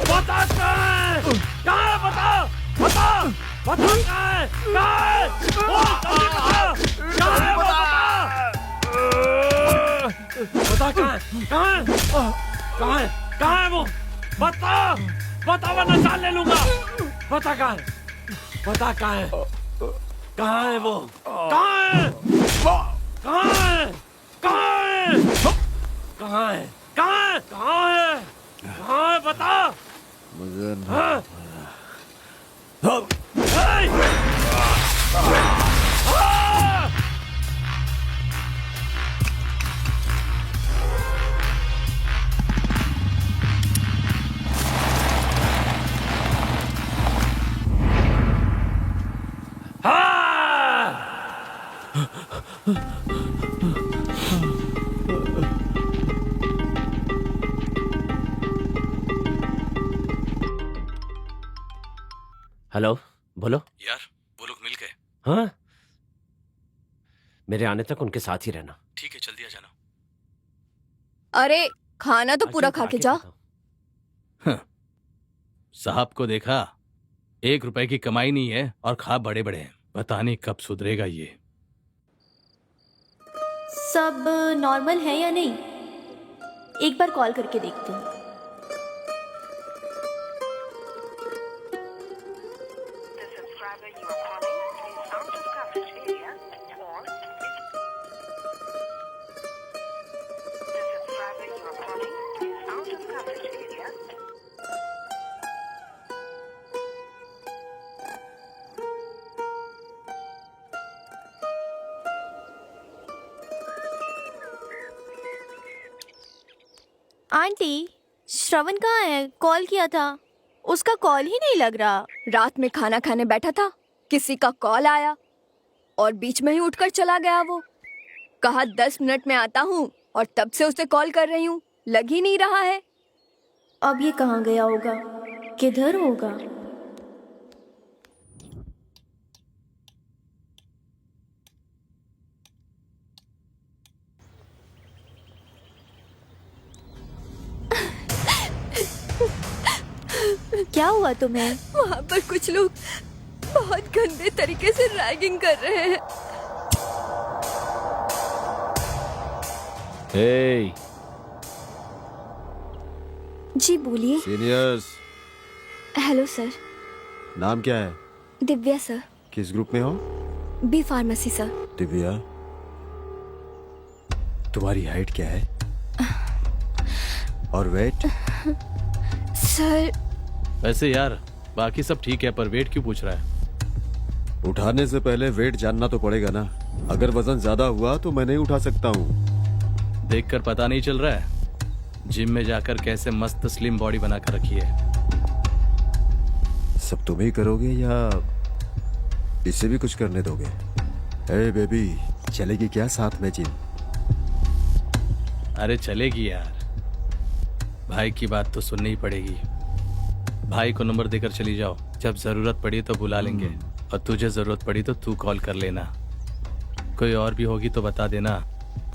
Speaker 4: बता कहाँ है? कहाँ है? बता बता बता कहाँ है? कहाँ है? बोल जल्दी बता। कहाँ है वो? बता कहाँ है? कहाँ है? कहाँ है? कहाँ है वो? बता बता वरना जान ले लूंगा। बता कहाँ है? बता कहाँ है? कहाँ है वो? कहाँ है? कहाँ है? कहाँ है? कहाँ है? कहाँ है? कहाँ है? कहाँ है? बता।
Speaker 3: मुझे
Speaker 4: हाँ? हे! हाँ! हेलो, बोलो।
Speaker 6: यार वो लोग मिल गए।
Speaker 4: हाँ, मेरे आने तक उनके साथ ही रहना।
Speaker 6: ठीक है, जल्दी आ जाना।
Speaker 5: अरे खाना तो पूरा खा के जा।
Speaker 6: साहब को देखा, 1 रुपए की कमाई नहीं है और खा बड़े बड़े हैं। पता नहीं कब सुधरेगा ये।
Speaker 7: सब नॉर्मल है या नहीं, एक बार कॉल करके देखती हूँ। आंटी, श्रवण कहाँ है? कॉल किया था। उसका कॉल ही नहीं लग रहा।
Speaker 5: रात में खाना खाने बैठा था, किसी का कॉल आया और बीच में ही उठकर चला गया। वो कहा 10 मिनट में आता हूँ और तब से उसे कॉल कर रही हूँ, लग ही नहीं रहा है।
Speaker 7: अब ये कहाँ गया होगा, किधर होगा? क्या हुआ तुम्हें?
Speaker 5: वहाँ पर कुछ लोग बहुत गंदे तरीके से रैगिंग कर रहे हैं।
Speaker 8: हे,
Speaker 5: जी बोलिए।
Speaker 3: Seniors,
Speaker 5: hello sir.
Speaker 3: नाम क्या है?
Speaker 5: दिव्या सर।
Speaker 3: किस ग्रुप में हो?
Speaker 5: B pharmacy sir.
Speaker 3: दिव्या, तुम्हारी हाइट क्या है और वेट?
Speaker 5: सर
Speaker 6: वैसे यार बाकी सब ठीक है, पर वेट क्यों पूछ रहा है?
Speaker 3: उठाने से पहले वेट जानना तो पड़ेगा ना। अगर वजन ज्यादा हुआ तो मैं नहीं उठा सकता हूँ।
Speaker 6: देखकर पता नहीं चल रहा है जिम में जाकर कैसे मस्त स्लिम बॉडी बनाकर रखी है।
Speaker 3: सब तुम ही करोगे या इसे भी कुछ करने दोगे? ए बेबी, चलेगी क्या साथ में जिम?
Speaker 6: अरे चलेगी यार, भाई की बात तो सुननी ही पड़ेगी। भाई को नंबर देकर चली जाओ, जब जरूरत पड़ी तो बुला लेंगे, और तुझे जरूरत पड़ी तो तू कॉल कर लेना। कोई और भी होगी तो बता देना,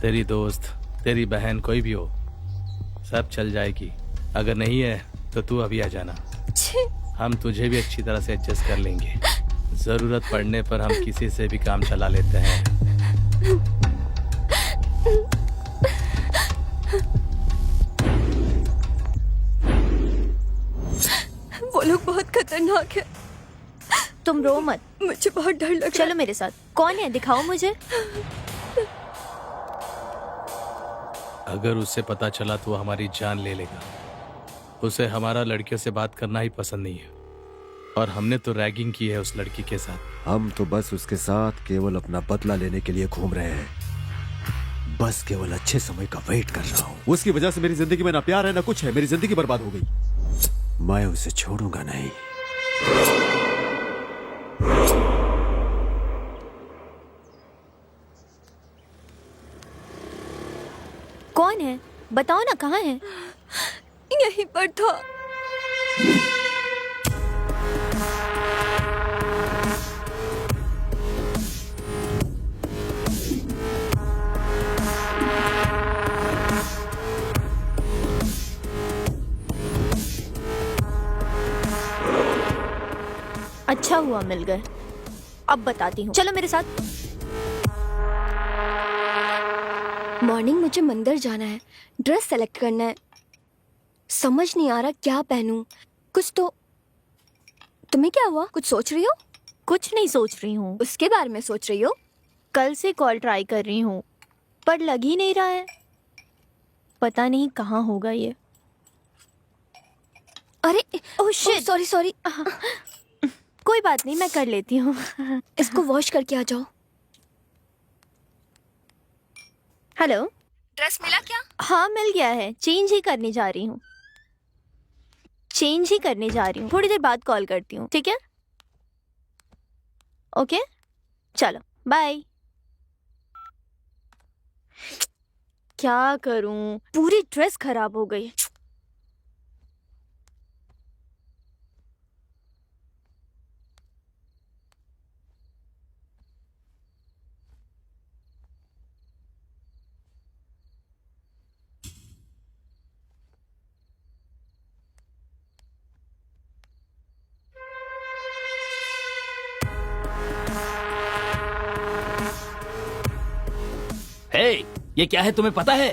Speaker 6: तेरी दोस्त, तेरी बहन, कोई भी हो, सब चल जाएगी। अगर नहीं है तो तू अभी आ जाना, हम तुझे भी अच्छी तरह से एडजस्ट कर लेंगे। जरूरत पड़ने पर हम किसी से भी काम चला लेते हैं।
Speaker 5: वो लोग बहुत खतरनाक है।
Speaker 7: तुम रो मत,
Speaker 5: मुझे बहुत डर लग रहा है।
Speaker 7: चलो मेरे साथ। कौन है, दिखाओ मुझे।
Speaker 6: अगर उसे पता चला तो वो हमारी जान ले लेगा। उसे हमारा लड़कियों से बात करना ही पसंद नहीं है, और हमने तो रैगिंग की है उस लड़की के साथ।
Speaker 3: हम तो बस उसके साथ केवल अपना बदला लेने के लिए घूम रहे हैं। बस केवल अच्छे समय का वेट कर रहा हूँ। उसकी वजह से मेरी जिंदगी में ना प्यार है ना कुछ है। मेरी जिंदगी बर्बाद हो गई। मैं उसे छोड़ूंगा नहीं।
Speaker 7: कौन है, बताओ ना, कहाँ है?
Speaker 5: यहीं पर था।
Speaker 7: अच्छा हुआ मिल गए। अब बताती हूँ, चलो मेरे साथ।
Speaker 5: मॉर्निंग मुझे मंदिर जाना है, ड्रेस सेलेक्ट करना है, समझ नहीं आ रहा क्या पहनूं। कुछ तो। तुम्हें क्या हुआ, कुछ सोच रही हो?
Speaker 7: कुछ नहीं सोच रही हूँ,
Speaker 5: उसके बारे में सोच रही हो?
Speaker 7: कल से कॉल ट्राई कर रही हूँ पर लग ही नहीं रहा है। पता नहीं कहाँ होगा ये।
Speaker 5: अरे
Speaker 7: ओह शिट,
Speaker 5: सॉरी सॉरी।
Speaker 7: कोई बात नहीं, मैं कर लेती हूँ।
Speaker 5: इसको वॉश करके आ जाओ।
Speaker 7: हेलो,
Speaker 5: ड्रेस मिला क्या?
Speaker 7: हाँ मिल गया है, चेंज ही करने जा रही हूँ। थोड़ी देर बाद कॉल करती हूँ, ठीक है? ओके, चलो बाय। क्या करूँ, पूरी ड्रेस खराब हो गई।
Speaker 8: हे, ये क्या है तुम्हें पता है?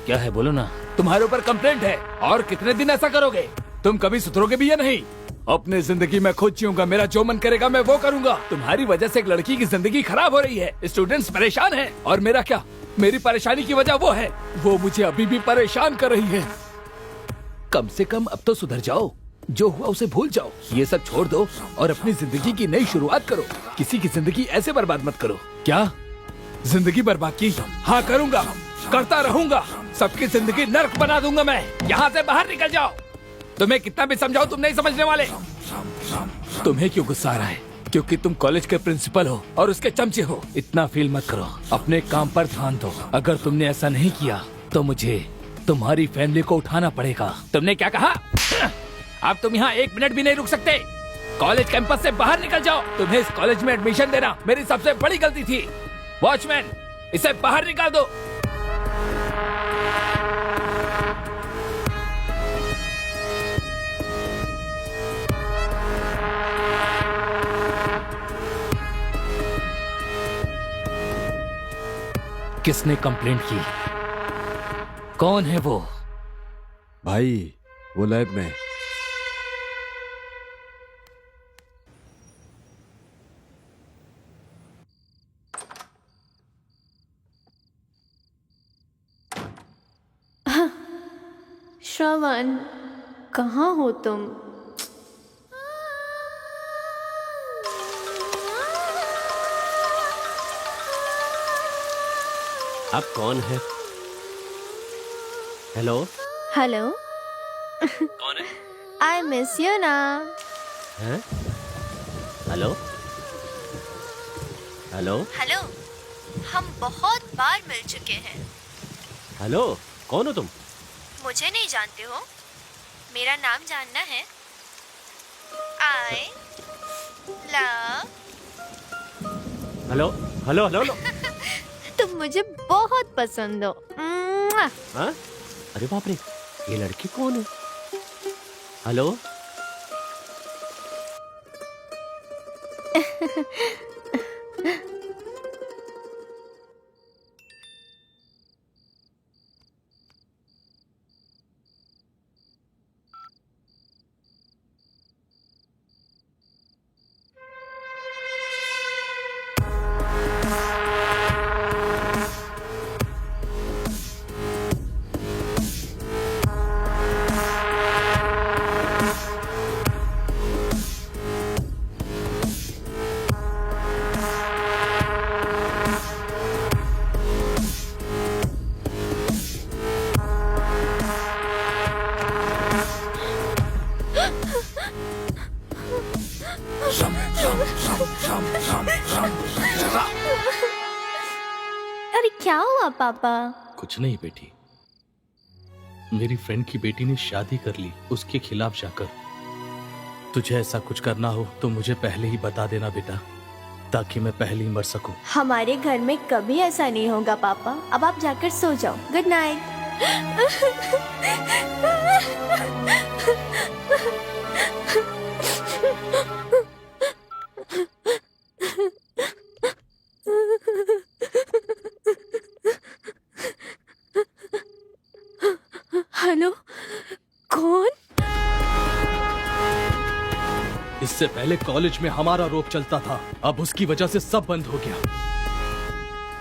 Speaker 8: क्या है बोलो ना। तुम्हारे ऊपर कंप्लेंट है, और कितने दिन ऐसा करोगे? तुम कभी सुधरोगे भी या नहीं? अपनी जिंदगी में खुद जीऊंगा, मेरा जो मन करेगा मैं वो करूंगा। तुम्हारी वजह से एक लड़की की जिंदगी खराब हो रही है, स्टूडेंट्स परेशान हैं, और मेरा क्या? मेरी परेशानी की वजह वो है, वो मुझे अभी भी परेशान कर रही है। कम से कम अब तो सुधर जाओ, जो हुआ उसे भूल जाओ, ये सब छोड़ दो और अपनी जिंदगी की नई शुरुआत करो। किसी की जिंदगी ऐसे बर्बाद मत करो। क्या जिंदगी बर्बाद की? हाँ करूंगा, करता रहूंगा, सबकी जिंदगी नर्क बना दूंगा मैं। यहाँ से बाहर निकल जाओ। तुम्हें कितना भी समझाओ तुम नहीं समझने वाले। तुम्हें क्यों गुस्सा आ रहा है? क्योंकि तुम कॉलेज के प्रिंसिपल हो और उसके चमचे हो। इतना फील मत करो, अपने काम पर ध्यान दो। अगर तुमने ऐसा नहीं किया तो मुझे तुम्हारी फैमिली को उठाना पड़ेगा। तुमने क्या कहा? अब तुम यहाँ 1 मिनट भी नहीं रुक सकते। कॉलेज कैंपस से बाहर निकल जाओ। तुम्हें इस कॉलेज में एडमिशन देना मेरी सबसे बड़ी गलती थी। वॉचमैन, इसे बाहर निकाल दो। किसने कंप्लेंट की? कौन है वो?
Speaker 3: भाई वो लैब में।
Speaker 7: श्रवण, कहाँ हो तुम?
Speaker 4: अब कौन है? हेलो,
Speaker 7: हेलो,
Speaker 4: कौन है?
Speaker 7: आई मिस यू ना।
Speaker 4: हैं? हेलो, हेलो,
Speaker 7: हेलो, हम बहुत बार मिल चुके हैं।
Speaker 4: हेलो, कौन हो तुम?
Speaker 7: मुझे नहीं जानते हो? मेरा नाम जानना है? I love.
Speaker 4: Hello, hello, hello, hello.
Speaker 7: तुम मुझे बहुत पसंद हो।
Speaker 4: हाँ? अरे बाप रे, ये लड़की कौन है? हेलो,
Speaker 7: अरे क्या हुआ पापा?
Speaker 6: कुछ नहीं बेटी, मेरी फ्रेंड की बेटी ने शादी कर ली उसके खिलाफ जाकर। तुझे ऐसा कुछ करना हो तो मुझे पहले ही बता देना बेटा, ताकि मैं पहले ही मर सकूं।
Speaker 7: हमारे घर में कभी ऐसा नहीं होगा पापा। अब आप जाकर सो जाओ। Good night. हेलो, कौन?
Speaker 6: इससे पहले कॉलेज में हमारा रोप चलता था, अब उसकी वजह से सब बंद हो गया।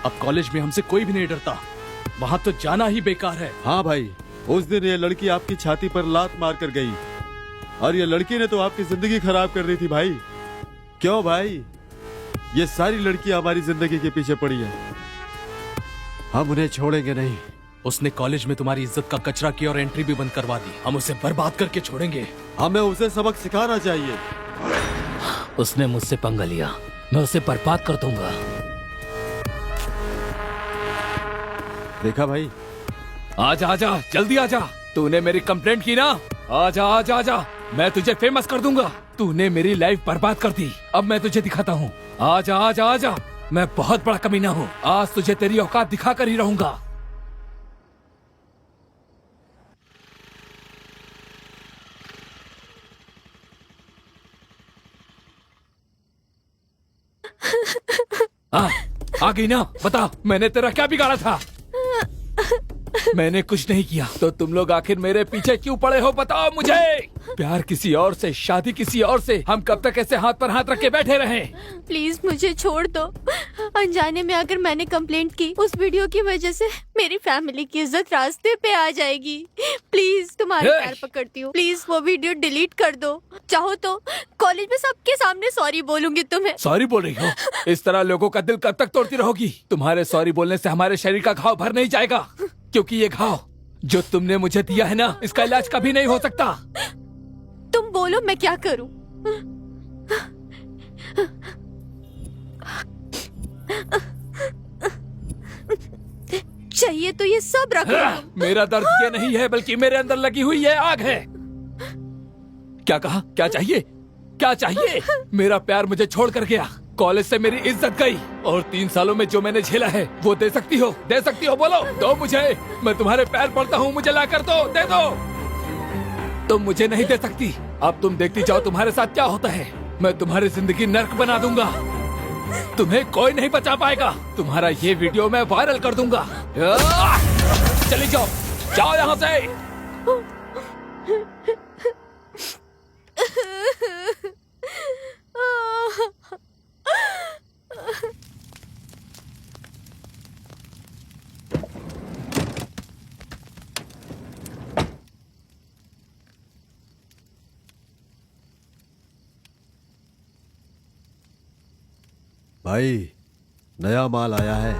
Speaker 6: अब कॉलेज में हमसे कोई भी नहीं डरता, वहाँ तो जाना ही बेकार है।
Speaker 3: हाँ भाई, उस दिन ये लड़की आपकी छाती पर लात मार कर गई और ये लड़की ने तो आपकी जिंदगी खराब कर दी थी भाई। क्यों भाई? ये सारी लड़कियां हमारी जिंदगी के पीछे पड़ी है, हम उन्हें छोड़ेंगे नहीं।
Speaker 6: उसने कॉलेज में तुम्हारी इज्जत का कचरा किया और एंट्री भी बंद करवा दी। हम उसे बर्बाद करके छोड़ेंगे।
Speaker 3: हमें उसे सबक सिखाना चाहिए।
Speaker 8: उसने मुझसे पंगा लिया, मैं उसे बर्बाद कर दूंगा।
Speaker 3: देखा भाई?
Speaker 8: आजा आजा, जल्दी आजा। तूने मेरी कंप्लेंट की ना? आजा आजा आजा, मैं तुझे फेमस कर दूंगा। तूने मेरी लाइफ बर्बाद कर दी, अब मैं तुझे दिखाता हूँ। आजा आजा आजा, मैं बहुत बड़ा कमीना हूँ। आज तुझे तेरी औकात दिखा कर ही रहूंगा। आ गई ना? बता, मैंने तेरा क्या बिगाड़ा था? मैंने कुछ नहीं किया, तो तुम लोग आखिर मेरे पीछे क्यों पड़े हो? बताओ मुझे। प्यार किसी और से, शादी किसी और से, हम कब तक ऐसे हाथ पर हाथ रख के बैठे रहे?
Speaker 7: प्लीज मुझे छोड़ दो। अनजाने में अगर मैंने कंप्लेंट की, उस वीडियो की वजह से मेरी फैमिली की इज्जत रास्ते पे आ जाएगी। प्लीज तुम्हारे पैर पकड़ती हूँ, प्लीज वो वीडियो डिलीट कर दो। चाहो तो कॉलेज में सबके सामने सॉरी बोलूंगी तुम्हें।
Speaker 8: सॉरी बोल रही हो? इस तरह लोगों का दिल कब तक तोड़ती रहोगी? तुम्हारे सॉरी बोलने से हमारे शरीर का घाव भर नहीं जाएगा, क्योंकि ये घाव जो तुमने मुझे दिया है ना, इसका इलाज कभी नहीं हो सकता।
Speaker 7: बोलो मैं क्या करूं? चाहिए तो ये सब रख लो।
Speaker 8: मेरा दर्द ये नहीं है, बल्कि मेरे अंदर लगी हुई ये आग है। क्या कहा? क्या चाहिए? क्या चाहिए? मेरा प्यार मुझे छोड़ कर गया, कॉलेज से मेरी इज्जत गई, और 3 सालों में जो मैंने झेला है वो दे सकती हो? दे सकती हो? बोलो, दो मुझे। मैं तुम्हारे पैर पड़ता हूँ, मुझे ला कर दो, दे दो। तुम मुझे नहीं दे सकती। अब तुम देखती जाओ तुम्हारे साथ क्या होता है। मैं तुम्हारी जिंदगी नर्क बना दूंगा, तुम्हें कोई नहीं बचा पाएगा। तुम्हारा ये वीडियो मैं वायरल कर दूंगा। चली जाओ, जाओ यहाँ से।
Speaker 3: भाई, नया माल आया है।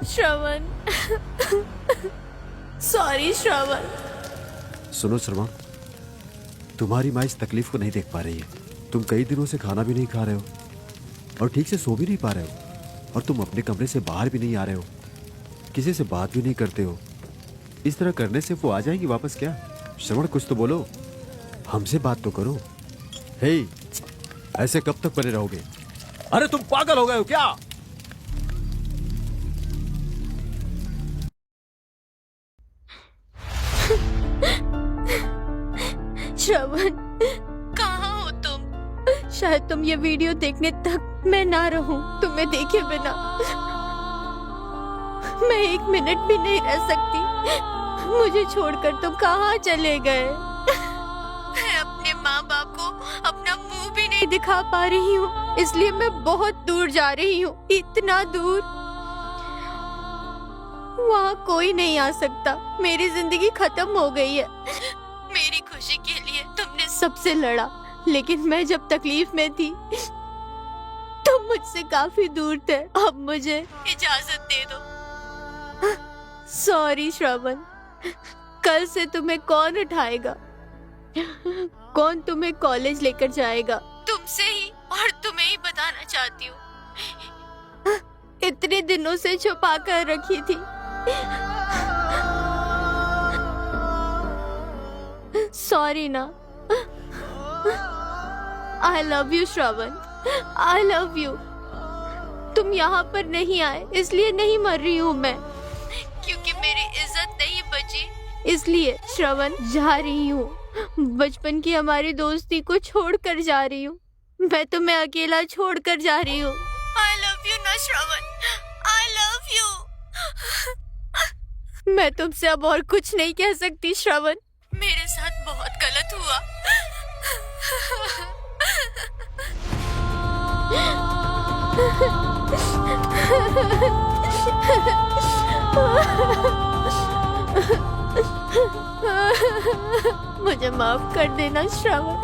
Speaker 7: श्रवण, सॉरी श्रवण।
Speaker 3: सुनो श्रवण, तुम्हारी माँ इस तकलीफ को नहीं देख पा रही है। तुम कई दिनों से खाना भी नहीं खा रहे हो और ठीक से सो भी नहीं पा रहे हो, और तुम अपने कमरे से बाहर भी नहीं आ रहे हो, किसी से बात भी नहीं करते हो। इस तरह करने से वो आ जाएंगी वापस क्या? श्रवण, कुछ तो बोलो, हमसे बात तो करो। हे, ऐसे कब तक बने रहोगे? अरे तुम पागल हो गए हो क्या?
Speaker 7: श्रवण, कहाँ हो तुम? शायद तुम ये वीडियो देखने तक मैं ना रहूं तुम्हें देखे बिना। मैं 1 मिनट भी नहीं रह सकती। मुझे छोड़कर तुम कहाँ चले गए? मैं अपने माँ बाप को अपना मुंह भी नहीं दिखा पा रही हूँ, इसलिए मैं बहुत दूर जा रही हूँ, इतना दूर। वहाँ कोई नहीं आ सकता। मेरी जिंदगी खत्म हो गई है। मेरी खुशी के लिए तुमने सबसे लड़ा, लेकिन मैं जब तकलीफ में थी तुम मुझसे काफी दूर थे। अब मुझे इजाजत दे दो। सॉरी श्रवण, कल से तुम्हें कौन उठाएगा? कौन तुम्हें कॉलेज लेकर जाएगा? तुमसे ही, और तुम्हें ही बताना चाहती हूँ। इतने दिनों से छुपा कर रखी थी। सॉरी ना। आई love you Shravan, I love you. तुम यहाँ पर नहीं आए इसलिए नहीं मर रही हूँ मैं, क्योंकि मेरी इज्जत नहीं बची इसलिए श्रवण जा रही हूँ। बचपन की हमारी दोस्ती को छोड़कर जा रही हूँ, मैं तुम्हें अकेला छोड़कर जा रही हूँ। आई लव यू ना श्रवण, आई लव यू। मैं तुमसे अब और कुछ नहीं कह सकती श्रवण, मेरे साथ बहुत गलत हुआ। मुझे माफ कर देना श्रवण,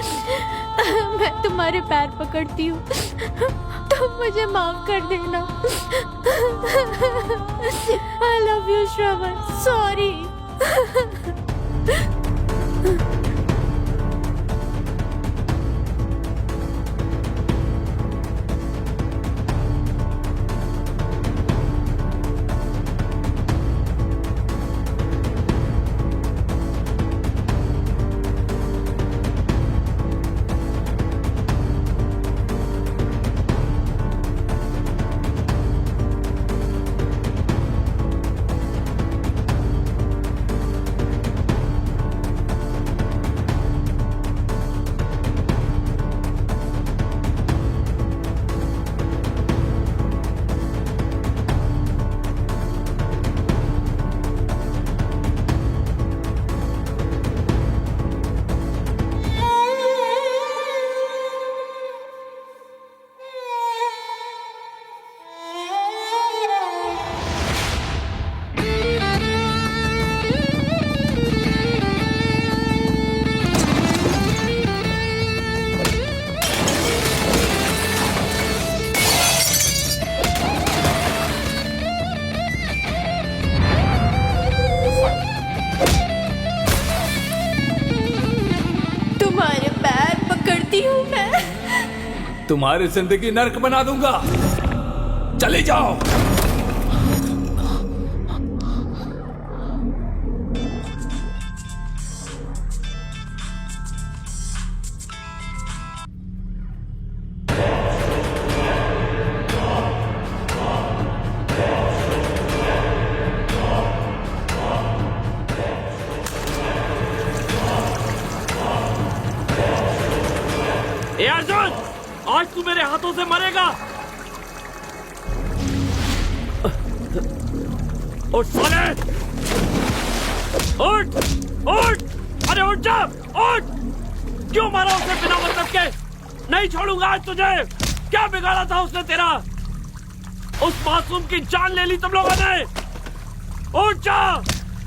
Speaker 7: मैं तुम्हारे पैर पकड़ती हूँ, तुम मुझे माफ कर देना। आई लव यू श्रवण, सॉरी।
Speaker 8: तुम्हारी जिंदगी नर्क बना दूंगा, चले जाओ।
Speaker 4: ए अर्जुन, आज तू मेरे हाथों से मरेगा। उठ साले, उठ उठ, अरे उठ जा, उठ। क्यों मारा उसे बिना मतलब के? नहीं छोड़ूंगा आज तुझे। क्या बिगाड़ा था उसने तेरा? उस मासूम की जान ले ली तुम लोगों ने। उठ जा,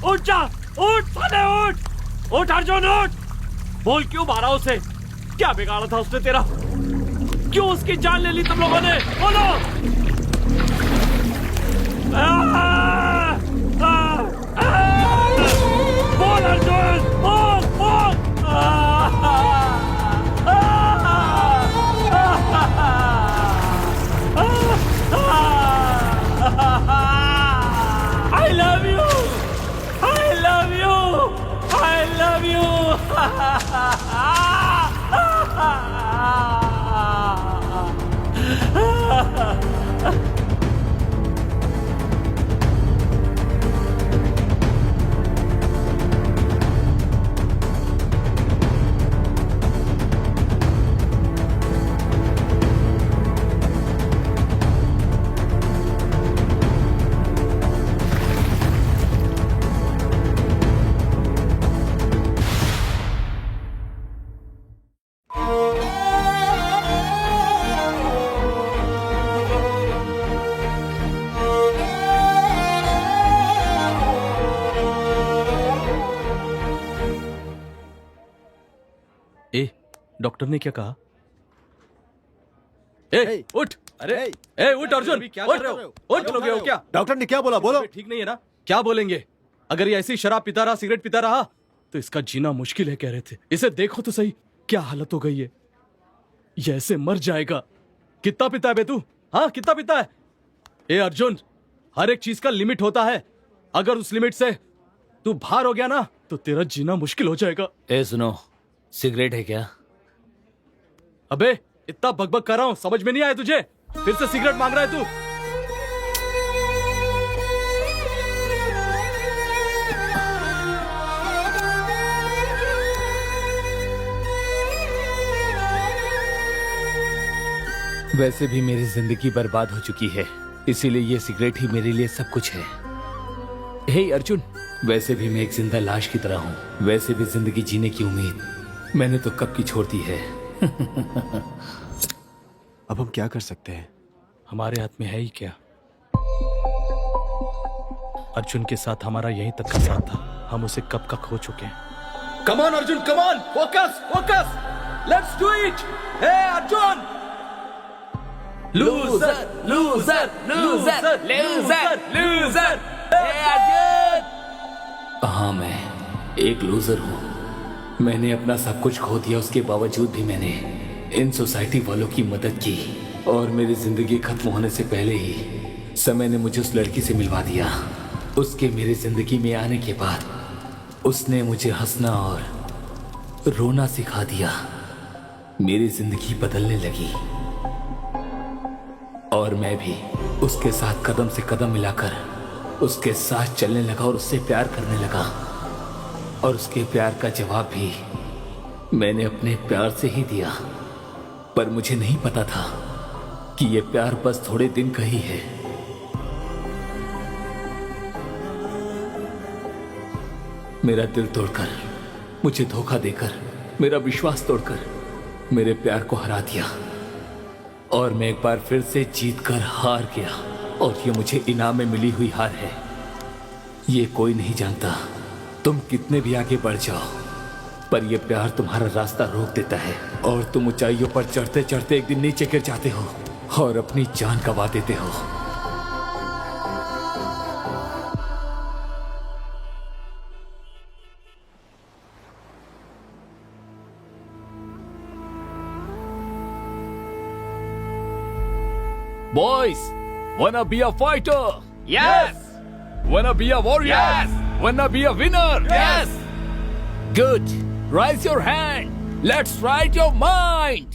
Speaker 4: उठ जा, उठ साले, उठ उठ अर्जुन, उठ। बोल क्यों मारा उसे? क्या बिगाड़ा था उसने तेरा? क्यों उसकी जान ले ली तुम लोगों ने? बोलो। बोल अर्जुन, बोल बोल। I love you, I love you, I love you.
Speaker 6: Doctor ने क्या कहा? ए, उठ। अरे ए, उठ अर्जुन, क्या कर रहे हो? उठ लोगे हो क्या?
Speaker 3: डॉक्टर ने क्या बोला? बोलो।
Speaker 6: ठीक नहीं है ना? क्या बोलेंगे? अगर ये ऐसी शराब पीता रहा, सिगरेट पीता रहा तो इसका जीना मुश्किल है कह रहे थे। इसे देखो तो सही, क्या हालत हो गई है। ये ऐसे मर जाएगा। कितना पीता है बे तू? हाँ, कितना पीता है? ए अर्जुन, हर एक चीज का लिमिट होता है। अगर उस लिमिट से तू बाहर हो गया ना तो तेरा जीना मुश्किल हो जाएगा।
Speaker 8: ए सुनो, सिगरेट है क्या?
Speaker 6: अबे इतना बकबक कर रहा हूँ, समझ में नहीं आया तुझे? फिर से सिगरेट मांग रहा है तू?
Speaker 8: वैसे भी मेरी जिंदगी बर्बाद हो चुकी है, इसीलिए ये सिगरेट ही मेरे लिए सब कुछ है। हे अर्जुन, वैसे भी मैं एक जिंदा लाश की तरह हूँ। वैसे भी जिंदगी जीने की उम्मीद मैंने तो कब की छोड़ दी है।
Speaker 3: अब हम क्या कर सकते हैं?
Speaker 6: हमारे हाथ में है ही क्या? अर्जुन के साथ हमारा यहीं तक का साथ था, हम उसे कब का खो चुके हैं। Come on Arjun, come on, focus focus, let's do it. Hey Arjun! Loser loser loser loser loser, hey Arjun!
Speaker 8: हाँ, मैं एक लूजर हूँ। मैंने अपना सब कुछ खो दिया, उसके बावजूद भी मैंने इन सोसाइटी वालों की मदद की, और मेरी जिंदगी खत्म होने से पहले ही समय ने मुझे उस लड़की से मिलवा दिया। उसके मेरी जिंदगी में आने के बाद उसने मुझे हंसना और रोना सिखा दिया। मेरी जिंदगी बदलने लगी और मैं भी उसके साथ कदम से कदम मिलाकर उसके साथ चलने लगा और उससे प्यार करने लगा। और उसके प्यार का जवाब भी मैंने अपने प्यार से ही दिया। पर मुझे नहीं पता था कि यह प्यार बस थोड़े दिन का ही है। मेरा दिल तोड़कर, मुझे धोखा देकर, मेरा विश्वास तोड़कर मेरे प्यार को हरा दिया, और मैं एक बार फिर से जीतकर हार गया। और ये मुझे इनाम में मिली हुई हार है। ये कोई नहीं जानता, तुम कितने भी आगे बढ़ जाओ, पर यह प्यार तुम्हारा रास्ता रोक देता है और तुम ऊंचाइयों पर चढ़ते चढ़ते एक दिन नीचे गिर जाते हो और अपनी जान गंवा देते हो। Boys, wanna be a fighter?
Speaker 4: Yes!
Speaker 8: Wanna be a warrior?
Speaker 4: Yes!
Speaker 8: Wanna be a winner?
Speaker 4: Yes!
Speaker 8: Good. Raise your hand. Let's write your mind.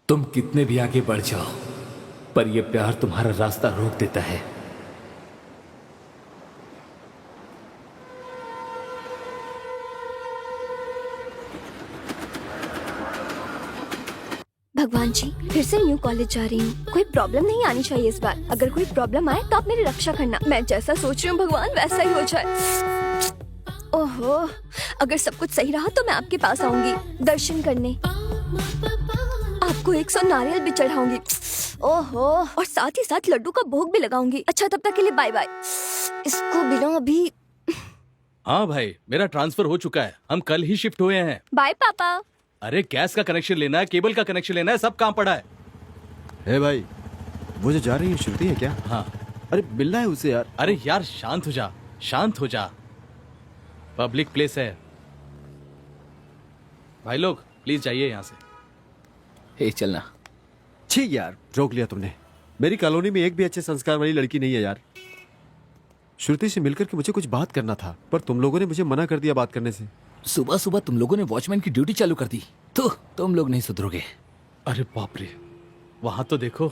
Speaker 8: तुम कितने भी आगे बढ़ जाओ, पर यह प्यार तुम्हारा रास्ता रोक देता है।
Speaker 5: भगवान जी, फिर से न्यू कॉलेज जा रही हूँ। कोई प्रॉब्लम नहीं आनी चाहिए इस बार। अगर कोई प्रॉब्लम आए तो आप मेरी रक्षा करना। मैं जैसा सोच रही हूँ भगवान वैसा ही हो जाए। ओहो, अगर सब कुछ सही रहा तो मैं आपके पास आऊंगी दर्शन करने। आपको 100 नारियल भी चढ़ाऊंगी। ओहो, और साथ ही साथ लड्डू का भोग भी लगाऊंगी। अच्छा, तब तक के लिए बाय बाय। इसको बिना अभी।
Speaker 6: हाँ भाई, मेरा ट्रांसफर हो चुका है। हम कल ही शिफ्ट हुए हैं।
Speaker 5: बाय पापा।
Speaker 6: अरे गैस का कनेक्शन लेना है, केबल का कनेक्शन लेना है, सब काम पड़ा है।
Speaker 3: हे भाई, वो जो जा रही है श्रुति है क्या?
Speaker 6: हाँ।
Speaker 3: अरे मिलना है उसे यार।
Speaker 6: अरे यार शांत हो जा, शांत हो जा। पब्लिक प्लेस है। भाई लोग प्लीज जाइए यहाँ से।
Speaker 8: हे चलना।
Speaker 3: छी यार, रोक लिया तुमने। मेरी कॉलोनी में एक भी अच्छे संस्कार वाली लड़की नहीं है यार। श्रुति से मिलकर के मुझे कुछ बात करना था, पर तुम लोगों ने मुझे मना कर दिया बात करने से।
Speaker 8: सुबह सुबह तुम लोगों ने वॉचमैन की ड्यूटी चालू कर दी, तो तुम लोग नहीं सुधरोगे।
Speaker 6: अरे बाप रे, वहां तो देखो।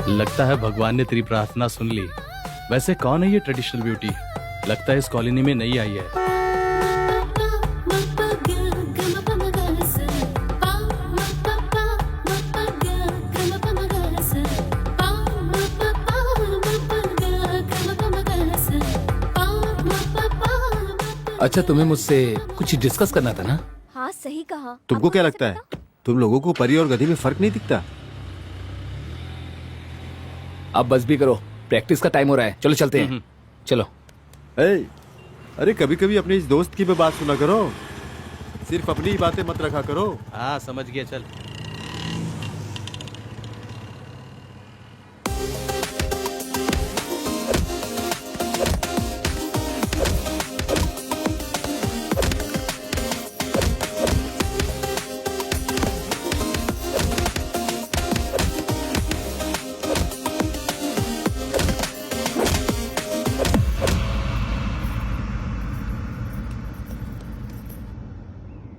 Speaker 6: लगता है भगवान ने तेरी प्रार्थना सुन ली। वैसे कौन है ये ट्रेडिशनल ब्यूटी? लगता है इस कॉलोनी में नई आई है।
Speaker 8: अच्छा, तुम्हें मुझसे कुछ डिस्कस करना था ना?
Speaker 5: हाँ, सही कहा।
Speaker 3: तुमको क्या लगता है, तुम लोगों को परी और गधी में फर्क नहीं दिखता?
Speaker 8: अब बस भी करो, प्रैक्टिस का टाइम हो रहा है। चलो चलते हैं। चलो।
Speaker 3: अरे कभी कभी अपने इस दोस्त की भी बात सुना करो, सिर्फ अपनी ही बातें मत रखा करो।
Speaker 6: हाँ समझ गया, चल।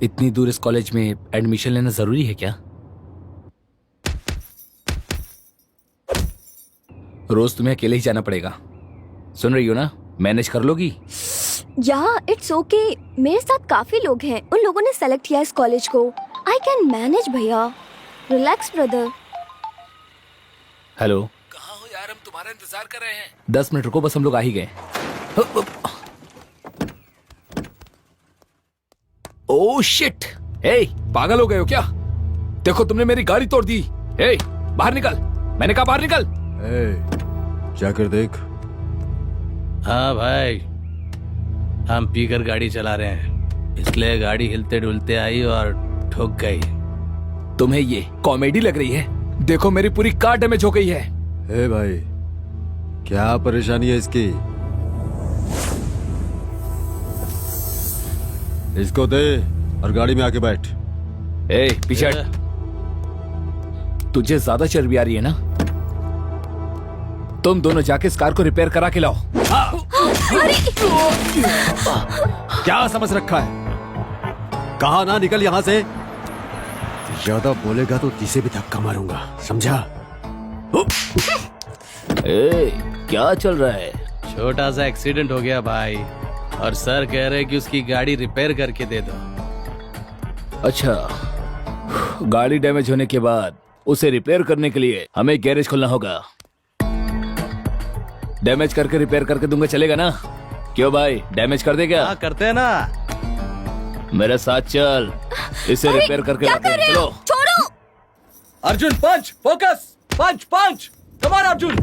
Speaker 8: इतनी दूर इस कॉलेज में एडमिशन लेना जरूरी है क्या? रोज तुम्हें अकेले ही जाना पड़ेगा। सुन रही हो ना? मैनेज कर लोगी?
Speaker 5: या इट्स ओके। मेरे साथ काफी लोग हैं, उन लोगों ने सेलेक्ट किया इस कॉलेज को। आई कैन मैनेज भैया। Relax brother.
Speaker 8: हेलो, कहाँ हो यार? हम तुम्हारा इंतजार कर रहे हैं। 10 मिनट रुको, बस हम लोग आ ही गए। Oh shit! हे, पागल हो गए हो क्या? देखो तुमने मेरी गाड़ी तोड़ दी। हे, बाहर निकल! मैंने कहा बाहर निकल।
Speaker 3: जाकर देख।
Speaker 6: हाँ भाई, हम पीकर गाड़ी चला रहे हैं, इसलिए गाड़ी हिलते डुलते आई और ठुक गई।
Speaker 8: तुम्हें ये कॉमेडी लग रही है? देखो मेरी पूरी कार डैमेज हो गई है।
Speaker 3: हे भाई, क्या परेशानी है इसकी? इसको दे और गाड़ी में आके बैठ।
Speaker 8: ए, पीछे हट। तुझे ज्यादा चर्बी आ रही है ना? तुम दोनों जाके इस कार को रिपेयर करा के लाओ।
Speaker 3: क्या समझ रखा है? कहा ना निकल यहां से। ज्यादा बोलेगा तो किसे भी धक्का मारूंगा, समझा?
Speaker 8: ए, क्या चल रहा है?
Speaker 6: छोटा सा एक्सीडेंट हो गया भाई, और सर कह रहे कि उसकी गाड़ी रिपेयर करके दे दो।
Speaker 8: अच्छा, गाड़ी डैमेज होने के बाद उसे रिपेयर करने के लिए हमें गैरेज खोलना होगा। डैमेज करके रिपेयर करके दूंगा, चलेगा ना? क्यों भाई, डैमेज कर दे क्या?
Speaker 6: हाँ करते हैं ना।
Speaker 8: मेरे साथ चल, इसे रिपेयर करके लाते हैं। चलो।
Speaker 5: छोड़ो।
Speaker 6: Arjun punch, focus, punch punch, come on Arjun.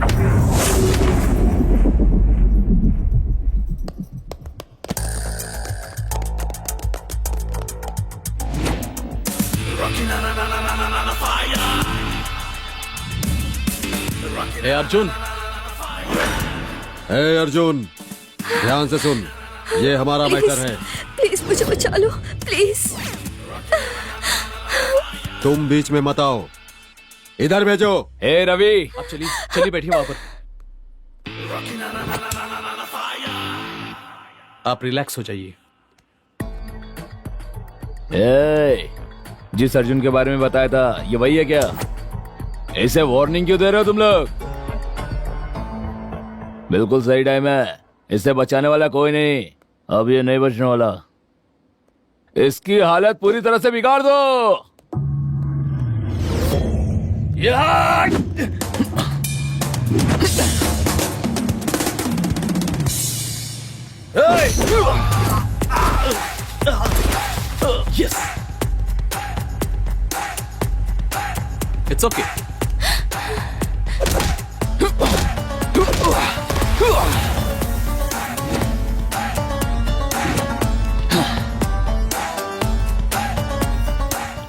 Speaker 6: ए अर्जुन,
Speaker 3: हे अर्जुन, ध्यान से सुन, ये हमारा मैटर है।
Speaker 5: प्लीज मुझे बचा लो प्लीज।
Speaker 3: तुम बीच में मत आओ, इधर भेजो।
Speaker 8: ए रवि,
Speaker 6: आप चलिए चलिए बैठिए वहां पर। आप रिलैक्स हो जाइए।
Speaker 8: ए, जिस अर्जुन के बारे में बताया था ये वही है क्या? इसे वार्निंग क्यों दे रहे हो तुम लोग? बिल्कुल सही टाइम है, इससे बचाने वाला कोई नहीं। अब ये नहीं बचने वाला, इसकी हालत पूरी तरह से बिगाड़ दो।
Speaker 6: Yes, it's okay.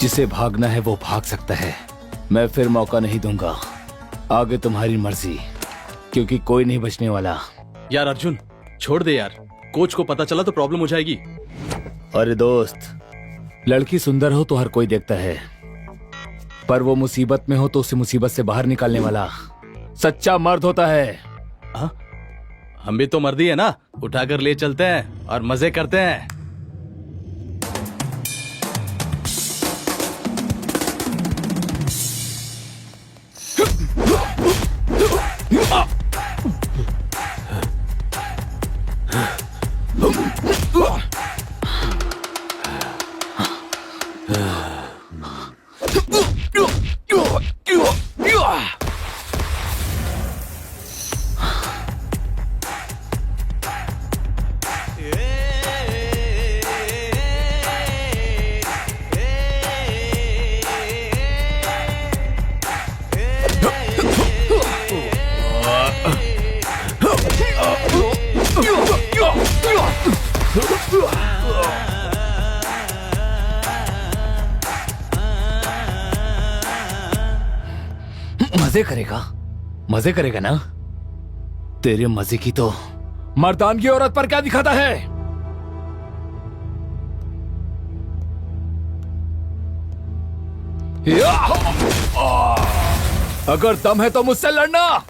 Speaker 8: जिसे भागना है वो भाग सकता है, मैं फिर मौका नहीं दूंगा। आगे तुम्हारी मर्जी, क्योंकि कोई नहीं बचने वाला।
Speaker 6: यार अर्जुन छोड़ दे यार, कोच को पता चला तो प्रॉब्लम हो जाएगी।
Speaker 8: अरे दोस्त, लड़की सुंदर हो तो हर कोई देखता है, पर वो मुसीबत में हो तो उसे मुसीबत से बाहर निकालने वाला सच्चा मर्द होता है।
Speaker 6: हाँ? हम भी तो मर्दी है ना, उठाकर ले चलते हैं और मजे करते हैं।
Speaker 8: मजे करेगा ना? तेरे मजे की तो मर्दानगी औरत पर क्या दिखाता है? अगर दम है तो मुझसे लड़ना।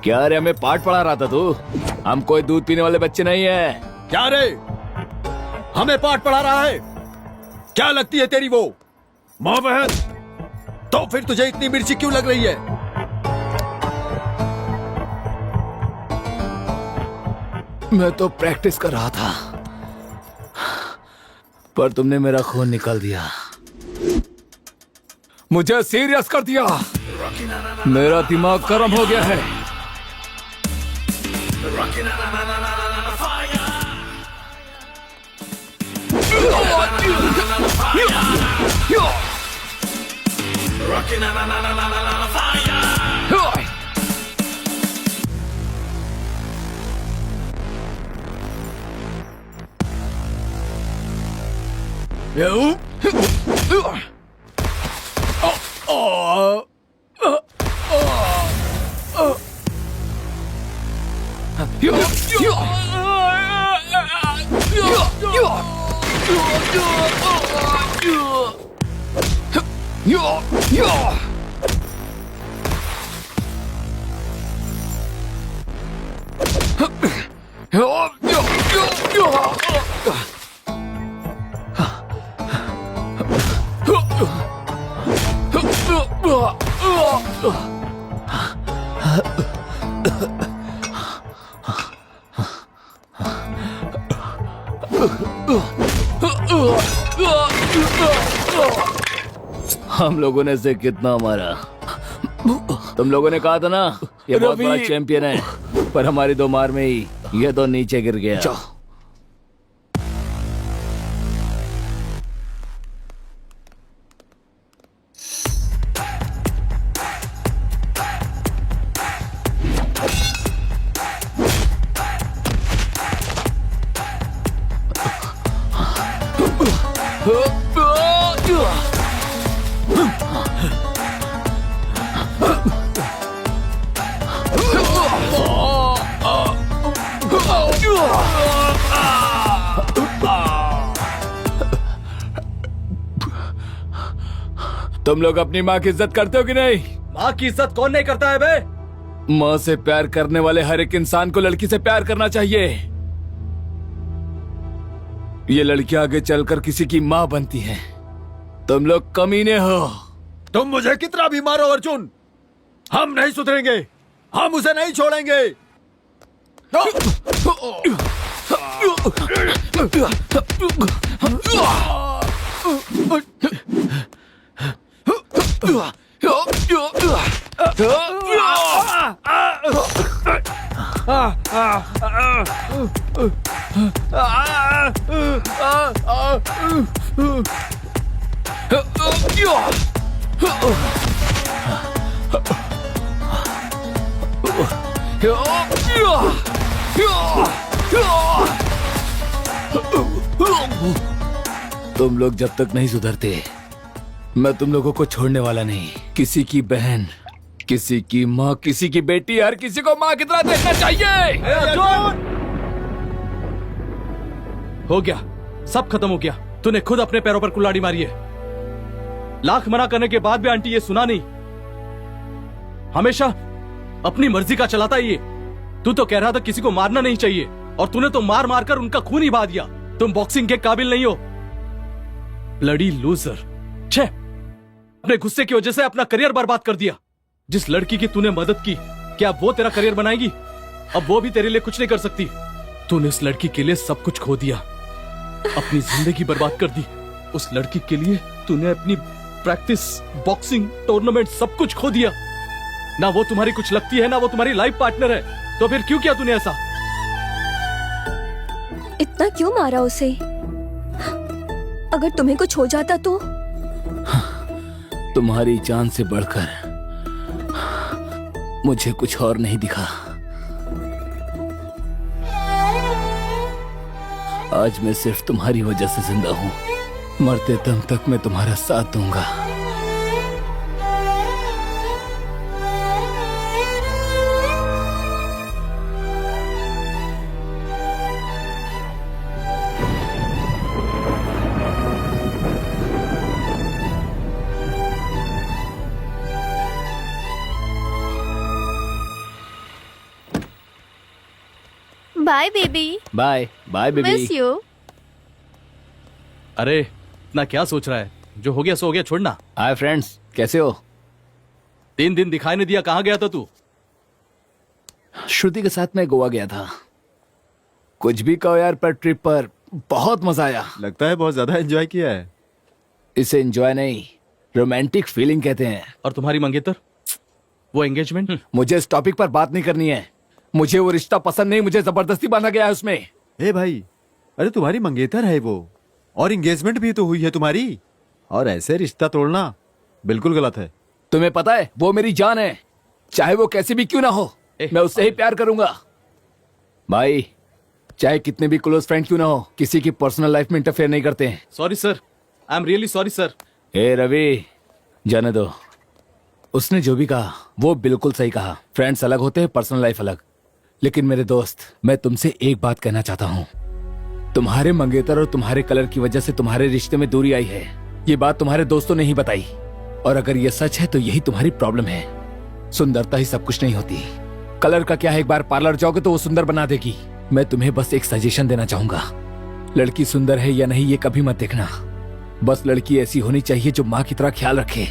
Speaker 8: क्या रे, हमें पाठ पढ़ा रहा था तू? हम कोई दूध पीने वाले बच्चे नहीं है।
Speaker 3: क्या रे, हमें पाठ पढ़ा रहा है? क्या लगती है तेरी वो माँ बहन? तो फिर तुझे इतनी मिर्ची क्यों लग रही है?
Speaker 8: मैं तो प्रैक्टिस कर रहा था, पर तुमने मेरा खून निकाल दिया, मुझे सीरियस कर दिया। मेरा दिमाग गर्म हो गया है। हम लोगों ने इसे कितना मारा। तुम लोगों ने कहा था ना ये बहुत बड़ा चैंपियन है, पर हमारी दो मार में ही ये तो नीचे गिर गया। तुम लोग अपनी माँ की इज्जत करते हो कि नहीं?
Speaker 6: माँ की इज्जत कौन नहीं करता है बे?
Speaker 8: माँ से प्यार करने वाले हर एक इंसान को लड़की से प्यार करना चाहिए। ये लड़कियां आगे चलकर किसी की माँ बनती हैं। तुम लोग कमीने हो।
Speaker 3: तुम मुझे कितना भी मारो अर्जुन, हम नहीं सुधरेंगे, हम उसे नहीं छोड़ेंगे।
Speaker 8: तुम लोग जब तक नहीं सुधरते, मैं तुम लोगों को छोड़ने वाला नहीं। किसी की बहन, किसी की माँ, किसी की बेटी, हर किसी को माँ की तरह देखना चाहिए।
Speaker 6: हो गया, सब खत्म हो गया। तूने खुद अपने पैरों पर कुल्हाड़ी मारी है। लाख मना करने के बाद भी आंटी ये सुना नहीं। हमेशा अपनी मर्जी का चलाता है ये। तू तो कह रहा था किसी को मारना नहीं चाहिए, और तूने तो मार मार कर उनका खून ही बहा दिया। तुम बॉक्सिंग के काबिल नहीं हो, ब्लडी लूजर। छे, अपने गुस्से की वजह से अपना करियर बर्बाद कर दिया। जिस लड़की की तूने मदद की, क्या वो तेरा करियर बनाएगी? अब वो भी तेरे लिए कुछ नहीं कर सकती। तूने उस लड़की के लिए सब कुछ खो दिया, अपनी जिंदगी बर्बाद कर दी। उस लड़की के लिए तूने अपनी प्रैक्टिस, बॉक्सिंग, टूर्नामेंट सब कुछ खो दिया। ना वो तुम्हारी कुछ लगती है, ना वो तुम्हारी लाइफ पार्टनर है। तो फिर क्यों किया तूने ऐसा?
Speaker 5: इतना क्यों मारा उसे? अगर तुम्हें कुछ हो जाता तो?
Speaker 8: तुम्हारी जान से बढ़कर मुझे कुछ और नहीं दिखा। आज मैं सिर्फ तुम्हारी वजह से जिंदा हूँ। मरते दम तक मैं तुम्हारा साथ दूंगा।
Speaker 7: Bye baby.
Speaker 8: Bye bye
Speaker 7: miss
Speaker 8: baby.
Speaker 7: You.
Speaker 6: अरे इतना क्या सोच रहा है? जो हो गया सो हो गया, छोड़ना।
Speaker 8: हाय फ्रेंड्स, कैसे हो?
Speaker 6: 3 दिन दिखाई नहीं दिया, कहाँ गया था तू?
Speaker 8: श्रुति के साथ मैं गोवा गया था। कुछ भी कहो यार, पर ट्रिप पर बहुत मजा आया।
Speaker 3: लगता है बहुत ज्यादा एंजॉय किया है।
Speaker 8: इसे एंजॉय नहीं, रोमांटिक फीलिंग कहते हैं।
Speaker 6: और तुम्हारी मंगेतर, वो एंगेजमेंट?
Speaker 8: मुझे इस टॉपिक पर बात नहीं करनी है। मुझे वो रिश्ता पसंद नहीं, मुझे जबरदस्ती बांधा गया है उसमें।
Speaker 3: ए भाई, अरे तुम्हारी मंगेतर है वो, और एंगेजमेंट भी तो हुई है तुम्हारी, और ऐसे रिश्ता तोड़ना बिल्कुल गलत है।
Speaker 8: तुम्हें पता है वो मेरी जान है, चाहे वो कैसी भी क्यों ना हो। मैं उससे ही प्यार करूंगा। भाई, चाहे कितने भी क्लोज फ्रेंड क्यों ना हो, किसी की पर्सनल लाइफ में इंटरफेयर नहीं करते हैं।
Speaker 6: Sorry sir, I am really sorry sir.
Speaker 8: ए रवि, जाने दो। उसने जो भी कहा वो बिल्कुल सही कहा। फ्रेंड्स अलग होते हैं, पर्सनल लाइफ अलग। लेकिन मेरे दोस्त, मैं तुमसे एक बात कहना चाहता हूँ। तुम्हारे मंगेतर और तुम्हारे कलर की वजह से तुम्हारे रिश्ते में दूरी आई है। ये बात तुम्हारे दोस्तों ने ही बताई, और अगर ये सच है तो यही तुम्हारी प्रॉब्लम है। सुंदरता ही सब कुछ नहीं होती। कलर का क्या है, एक बार पार्लर जाओगे तो वो सुंदर बना देगी। मैं तुम्हें बस एक सजेशन देना चाहूंगा। लड़की सुंदर है या नहीं ये कभी मत देखना, बस लड़की ऐसी होनी चाहिए जो माँ की तरह ख्याल रखे।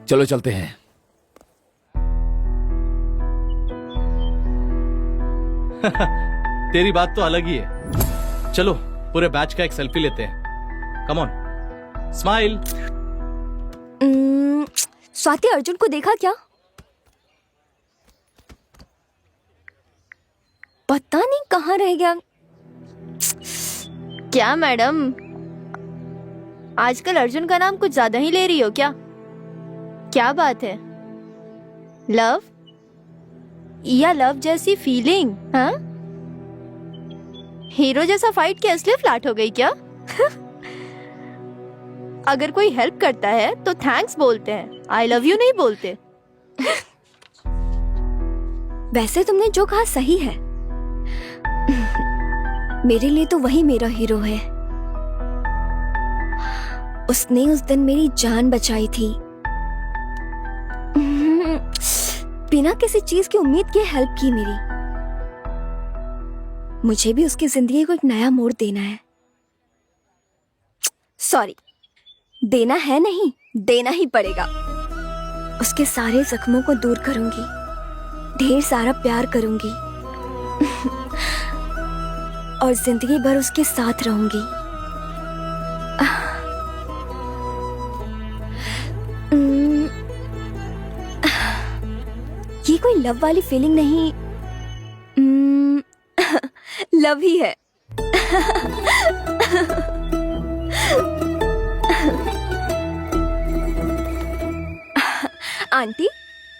Speaker 8: चलो चलते हैं।
Speaker 6: तेरी बात तो अलग ही है। चलो पूरे बैच का एक सेल्फी लेते हैं। Come on, smile.
Speaker 5: Swati, Arjun को देखा क्या? पता नहीं कहाँ रह गया।
Speaker 7: क्या मैडम, आजकल अर्जुन का नाम कुछ ज्यादा ही ले रही हो क्या? क्या बात है? लव या लव जैसी फीलिंग? हाँ, हीरो जैसा फाइट क्या इसलिए फ्लैट हो गई क्या? अगर कोई हेल्प करता है तो थैंक्स बोलते हैं, आई लव यू नहीं बोलते।
Speaker 5: वैसे तुमने जो कहा सही है। मेरे लिए तो वही मेरा हीरो है। उसने उस दिन मेरी जान बचाई थी, बिना किसी चीज की उम्मीद के हेल्प की मेरी। मुझे भी उसकी जिंदगी को एक नया मोड़ देना है। सॉरी, देना है नहीं, देना ही पड़ेगा। उसके सारे जख्मों को दूर करूंगी, ढेर सारा प्यार करूंगी और जिंदगी भर उसके साथ रहूंगी। ये कोई लव वाली फीलिंग नहीं, लव ही है। आंटी,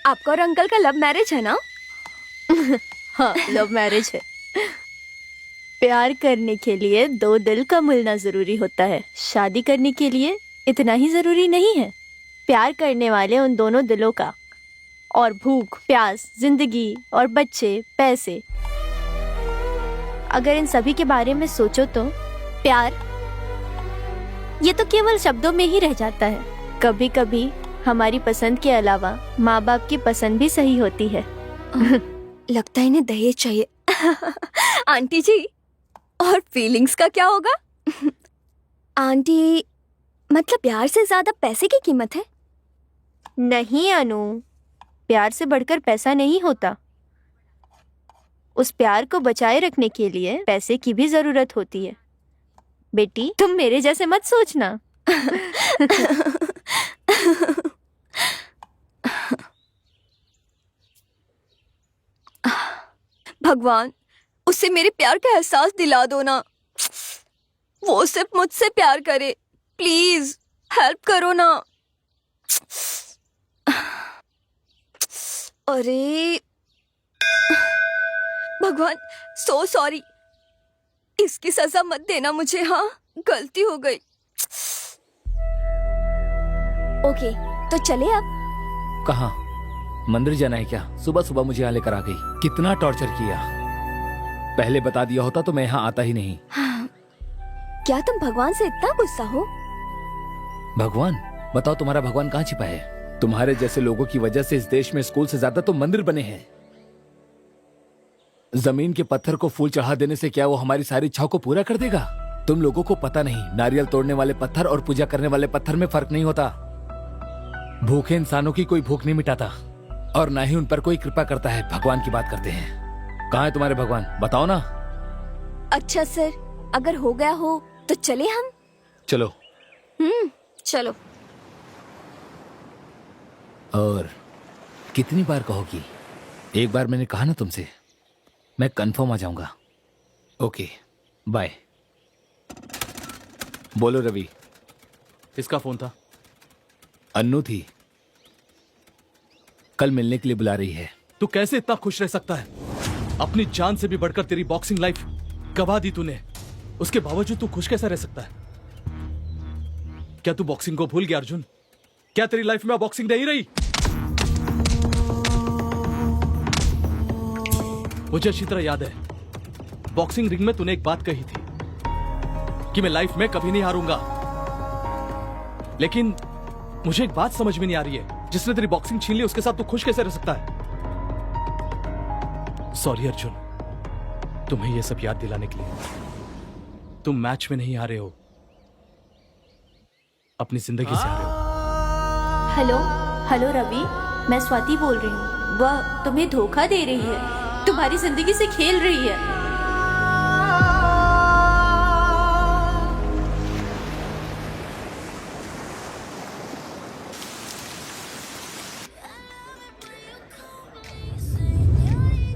Speaker 5: आपका और अंकल का लव मैरिज है ना?
Speaker 7: हाँ, लव मैरिज है। प्यार करने के लिए दो दिल का मिलना जरूरी होता है, शादी करने के लिए इतना ही जरूरी नहीं है। प्यार करने वाले उन दोनों दिलों का, और भूख, प्यास, जिंदगी और बच्चे, पैसे, अगर इन सभी के बारे में सोचो तो प्यार ये तो केवल शब्दों में ही रह जाता है। कभी कभी हमारी पसंद के अलावा माँ बाप की पसंद भी सही होती है।
Speaker 5: लगता है इन्हें दहेज चाहिए। आंटी जी, और फीलिंग्स का क्या होगा? आंटी, मतलब प्यार से ज्यादा पैसे की कीमत है?
Speaker 7: नहीं अनु, प्यार से बढ़कर पैसा नहीं होता। उस प्यार को बचाए रखने के लिए पैसे की भी जरूरत होती है। बेटी, तुम मेरे जैसे मत सोचना।
Speaker 5: भगवान, उसे मेरे प्यार का एहसास दिला दो ना। वो सिर्फ मुझसे प्यार करे, प्लीज हेल्प करो ना। अरे भगवान, सो सॉरी। इसकी सजा मत देना मुझे। हाँ, गलती हो गई। ओके, तो चले अब।
Speaker 8: कहाँ? मंदिर जाना है क्या? सुबह सुबह मुझे यहाँ लेकर आ गई। कितना टॉर्चर किया। पहले बता दिया होता तो मैं यहाँ आता ही नहीं।
Speaker 5: हाँ, क्या तुम भगवान से इतना गुस्सा हो?
Speaker 8: भगवान? बताओ, तुम्हारा भगवान कहाँ छिपा है? तुम्हारे जैसे लोगों की वजह से इस देश में स्कूल से ज्यादा तो मंदिर बने हैं। जमीन के पत्थर को फूल चढ़ा देने से क्या वो हमारी सारी इच्छाओं को पूरा कर देगा? तुम लोगों को पता नहीं, नारियल तोड़ने वाले पत्थर और पूजा करने वाले पत्थर में फर्क नहीं होता। भूखे इंसानों की कोई भूख नहीं मिटाता और ना ही उन पर कोई कृपा करता है। भगवान की बात करते हैं। कहाँ है तुम्हारे भगवान? बताओ ना।
Speaker 5: अच्छा सर, अगर हो गया हो तो चले हम।
Speaker 8: चलो।
Speaker 5: चलो।
Speaker 8: और कितनी बार कहोगी? एक बार मैंने कहा ना तुमसे, मैं कंफर्म आ जाऊंगा। Okay, bye. बोलो रवि।
Speaker 6: किसका फोन था?
Speaker 8: अन्नू थी, कल मिलने के लिए बुला रही है।
Speaker 6: तू कैसे इतना खुश रह सकता है? अपनी जान से भी बढ़कर तेरी बॉक्सिंग लाइफ गवा दी तूने, उसके बावजूद तू खुश कैसा रह सकता है? क्या तू बॉक्सिंग को भूल गया अर्जुन? क्या तेरी लाइफ में बॉक्सिंग नहीं रही? मुझे अच्छी तरह याद है, बॉक्सिंग रिंग में तूने एक बात कही थी कि मैं लाइफ में कभी नहीं हारूंगा। लेकिन मुझे एक बात समझ में नहीं आ रही है, जिसने तेरी बॉक्सिंग छीन ली उसके साथ तू खुश कैसे रह सकता है? सॉरी अर्जुन, तुम्हें यह सब याद दिलाने के लिए। तुम मैच में नहीं हारे हो, अपनी जिंदगी से हारे हो।
Speaker 7: हेलो हेलो रवि, मैं स्वाति बोल रही हूँ। वह तुम्हें धोखा दे रही है, तुम्हारी जिंदगी से खेल रही है।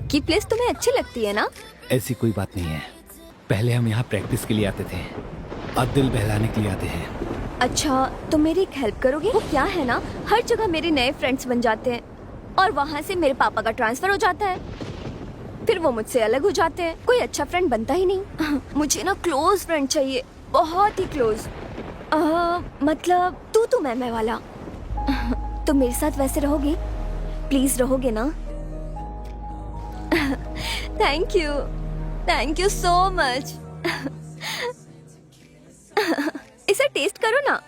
Speaker 5: की प्लेस तुम्हें अच्छी लगती है ना?
Speaker 8: ऐसी कोई बात नहीं है। पहले हम यहाँ प्रैक्टिस के लिए आते थे, अब दिल बहलाने के लिए आते हैं।
Speaker 5: अच्छा, तो मेरी एक हेल्प करोगे? वो क्या है ना, हर जगह मेरे नए फ्रेंड्स बन जाते हैं और वहाँ से मेरे पापा का ट्रांसफर हो जाता है, फिर वो मुझसे अलग हो जाते हैं। कोई अच्छा फ्रेंड बनता ही नहीं। मुझे ना क्लोज फ्रेंड चाहिए, बहुत ही क्लोज। मतलब तू मैं वाला। तो मेरे साथ वैसे रहोगे? प्लीज रहोगे ना? Thank you so much. इसे टेस्ट करो ना,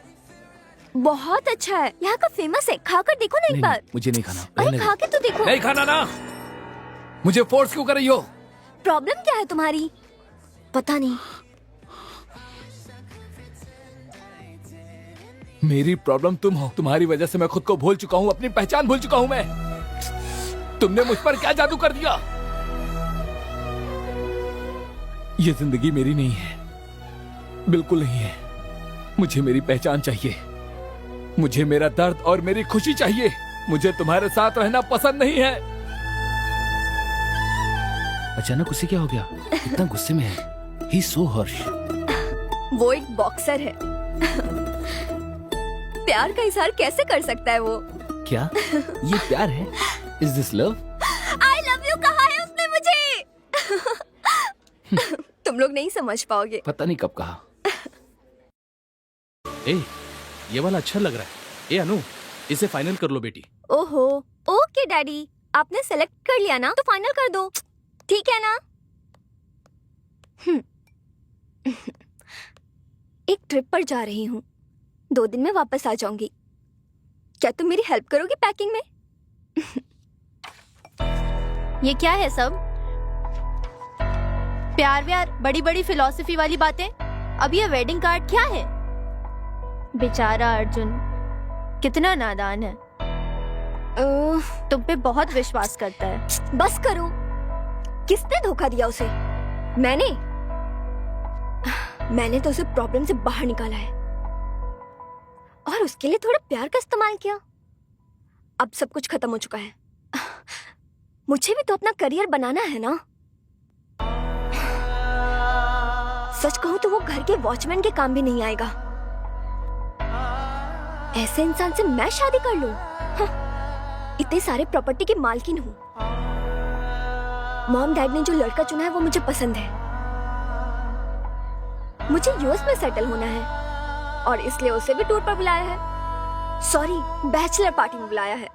Speaker 5: बहुत अच्छा है, यहाँ का फेमस है, खाकर देखो ना एक बार।
Speaker 8: मुझे नहीं खाना।
Speaker 5: अरे खा के तो देखो।
Speaker 8: नहीं खाना ना, मुझे फोर्स क्यों कर रही हो?
Speaker 5: प्रॉब्लम क्या है तुम्हारी? पता नहीं।
Speaker 8: मेरी प्रॉब्लम तुम हो। तुम्हारी वजह से मैं खुद को भूल चुका हूँ, अपनी पहचान भूल चुका हूँ मैं। तुमने मुझ पर क्या जादू कर दिया? ये जिंदगी मेरी नहीं है, बिल्कुल नहीं है। मुझे मेरी पहचान चाहिए, मुझे मेरा दर्द और मेरी खुशी चाहिए। मुझे तुम्हारे साथ रहना पसंद नहीं है। अचानक उसे क्या हो गया? इतना गुस्से में है। He's so harsh।
Speaker 5: वो एक बॉक्सर है। प्यार का इजहार कैसे कर सकता है वो?
Speaker 8: क्या ये प्यार है? Is this love?
Speaker 5: I love you कहा है उसने मुझे। तुम लोग नहीं समझ पाओगे।
Speaker 8: पता नहीं कब कहा।
Speaker 6: ए, ये वाला अच्छा लग रहा है। ए अनु, इसे फाइनल कर लो बेटी।
Speaker 5: ओहो, ओके डैडी, आपने सेलेक्ट कर लिया ना तो फाइनल कर दो, ठीक है ना? एक ट्रिप पर जा रही हूँ, 2 दिन में वापस आ जाऊंगी। क्या तुम मेरी हेल्प करोगी पैकिंग में?
Speaker 7: ये क्या है सब? प्यार व्यार, बड़ी बड़ी फिलॉसफी वाली बातें। अब ये वेडिंग कार्ड क्या है? बेचारा अर्जुन कितना नादान है, तुम पे बहुत विश्वास करता है।
Speaker 5: बस करो, किसने धोखा दिया उसे? मैंने तो उसे प्रॉब्लम से बाहर निकाला है और उसके लिए थोड़ा प्यार का इस्तेमाल किया। अब सब कुछ खत्म हो चुका है। मुझे भी तो अपना करियर बनाना है ना। सच कहूं तो वो घर के वॉचमैन के काम भी नहीं आएगा। ऐसे इंसान से मैं शादी कर लूं? इतने सारे प्रॉपर्टी की मालकिन हूं। मॉम डैड ने जो लड़का चुना है वो मुझे पसंद है। मुझे यूएस में सेटल होना है और इसलिए उसे भी टूर पर बुलाया है। सॉरी, बैचलर पार्टी में बुलाया है।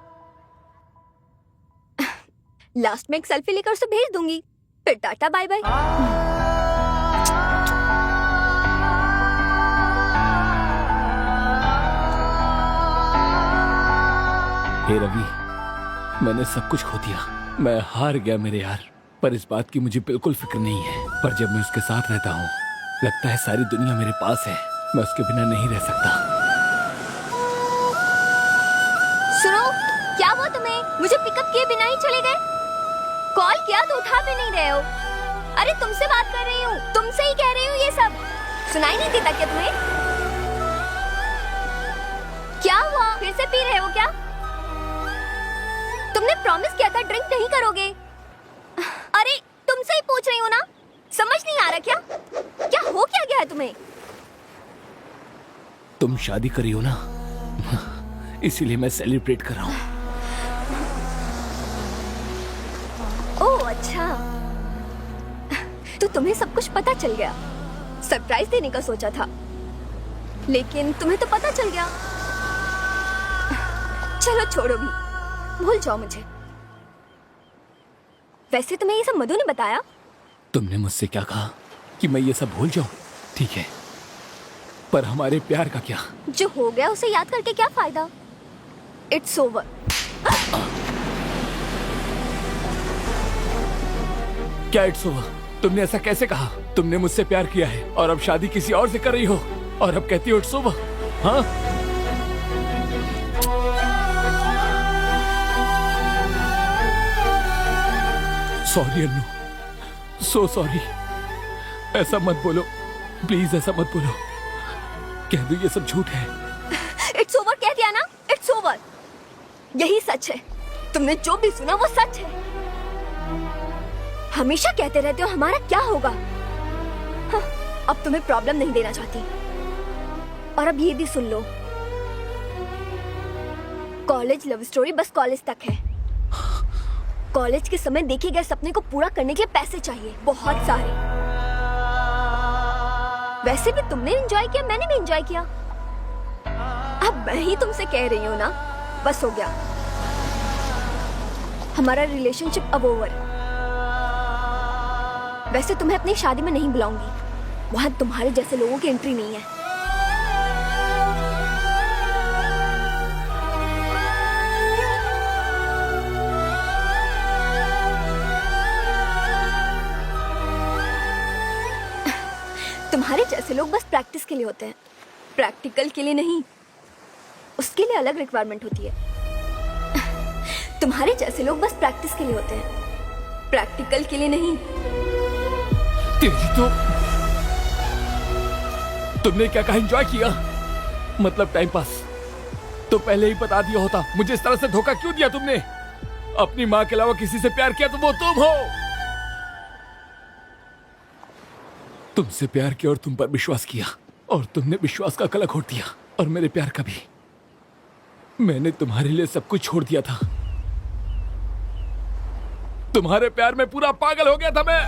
Speaker 5: लास्ट में एक सेल्फी लेकर उसे भेज दूंगी, फिर टाटा बाय बाय।
Speaker 8: हे रवि, मैंने सब कुछ खो दिया, मैं हार गया मेरे यार। पर इस बात की मुझे बिल्कुल फिक्र नहीं है। पर जब मैं उसके साथ रहता हूँ लगता है सारी दुनिया मेरे पास है, मैं उसके बिना नहीं रह सकता।
Speaker 5: सुनो, क्या हुआ तुम्हें? मुझे पिकअप किए बिना ही चले गए? कॉल किया तो उठा भी नहीं रहे हो। अरे तुमसे बात कर रही हूँ, तुमसे ही कह रही हूँ ये सब। सुनाई नहीं देता क्या तुम्हें? क्या हुआ, फिर से पी रहे हो क्या? तुमने प्रॉमिस किया था ड्रिंक नहीं करोगे। अरे तुमसे ही पूछ रही हूँ ना, समझ नहीं आ रहा क्या? क्या हो क्या गया है तुम्हें?
Speaker 8: तुम शादी करी हो ना, इसीलिए मैं सेलिब्रेट कर रहा हूँ।
Speaker 5: ओह अच्छा, तो तुम्हें सब कुछ पता चल गया। सरप्राइज देने का सोचा था, लेकिन तुम्हें तो पता चल गया। चलो छोड़ो भी, भूल जाओ मुझे। वैसे तुम्हें ये सब मधु ने बताया?
Speaker 8: तुमने मुझसे क्या कहा कि मैं ये सब भूल जाऊं? ठीक है, पर हमारे प्यार का क्या?
Speaker 5: जो हो गया उसे याद करके क्या फायदा? It's over.
Speaker 8: क्या इट्स ओवर? तुमने ऐसा कैसे कहा? तुमने मुझसे प्यार किया है और अब शादी किसी और से कर रही हो और अब कहती हो इट्स ओवर? हाँ, सॉरी अन्नू, सो सॉरी। ऐसा मत बोलो प्लीज, ऐसा मत बोलो। कह दो ये सब झूठ है।
Speaker 5: इट्स ओवर कह दिया ना, इट्स ओवर। यही सच है, तुमने जो भी सुना वो सच है। हमेशा कहते रहते हो हमारा क्या होगा। हाँ, अब तुम्हें प्रॉब्लम नहीं देना चाहती। और अब ये भी सुन लो, कॉलेज लव स्टोरी बस कॉलेज तक है। कॉलेज के समय देखे गए सपने को पूरा करने के लिए पैसे चाहिए, बहुत सारे। वैसे भी तुमने एंजॉय किया, मैंने भी एंजॉय किया। अब मैं ही तुमसे कह रही हूँ ना, बस हो गया। हमारा रिलेशनशिप अब ओवर। वैसे तुम्हें अपनी शादी में नहीं बुलाऊंगी, वहां तुम्हारे जैसे लोगों की एंट्री नहीं है। तुम्हारे जैसे लोग बस प्रैक्टिस के लिए होते हैं, प्रैक्टिकल के लिए नहीं। उसके लिए अलग रिक्वायरमेंट होती है। तुम्हारे जैसे लोग बस प्रैक्टिस के लिए होते हैं, प्रैक्टिकल के लिए नहीं।
Speaker 8: तेरी तो तुमने क्या कहा, एंजॉय किया? मतलब टाइम पास। तो पहले ही बता दिया होता। मुझे इस तरह से धोखा क्यों दिया तुमने? अपनी माँ के अलावा किसी से प्यार किया तो वो तुम हो। तुमसे प्यार किया और तुम पर विश्वास किया, और तुमने विश्वास का गला घोट दिया, और मेरे प्यार का भी। मैंने तुम्हारे लिए सब कुछ छोड़ दिया था। तुम्हारे प्यार में पूरा पागल हो गया था मैं।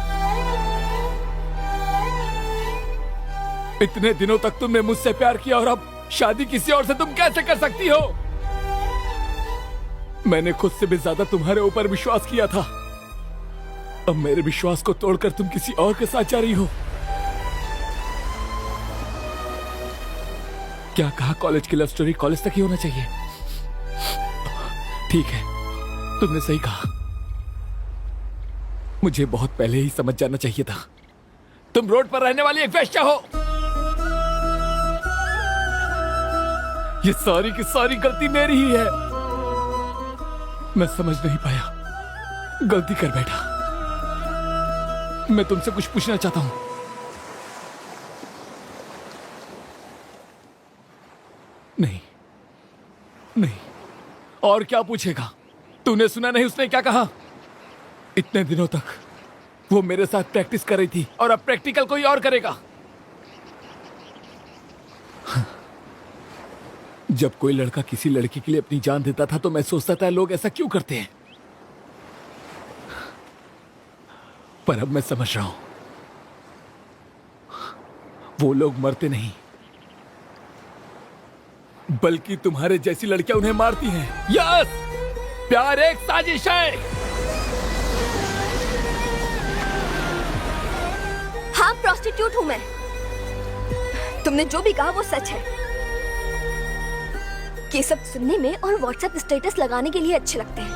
Speaker 8: इतने दिनों तक तुमने मुझसे प्यार किया, और अब शादी किसी और से तुम कैसे कर सकती हो? मैंने खुद से भी ज्यादा तुम्हारे ऊपर विश्वास किया था। अब मेरे विश्वास को तोड़कर तुम किसी और के साथ जा रही हो। क्या कहा, कॉलेज की लव स्टोरी कॉलेज तक ही होना चाहिए? ठीक है, तुमने सही कहा। मुझे बहुत पहले ही समझ जाना चाहिए था। तुम रोड पर रहने वाली एक वेश्या हो। ये सारी की सारी गलती मेरी ही है। मैं समझ नहीं पाया, गलती कर बैठा। मैं तुमसे कुछ पूछना चाहता हूं। नहीं नहीं, और क्या पूछेगा? तूने सुना नहीं उसने क्या कहा? इतने दिनों तक वो मेरे साथ प्रैक्टिस कर रही थी, और अब प्रैक्टिकल कोई और करेगा। जब कोई लड़का किसी लड़की के लिए अपनी जान देता था तो मैं सोचता था लोग ऐसा क्यों करते हैं, पर अब मैं समझ रहा हूं, वो लोग मरते नहीं, बल्कि तुम्हारे जैसी लड़कियां उन्हें मारती हैं। यस, प्यार एक साजिश है।
Speaker 5: हाँ, प्रोस्टिट्यूट हूं मैं। तुमने जो भी कहा वो सच है। ये सब सुनने में और व्हाट्सएप स्टेटस लगाने के लिए अच्छे लगते हैं।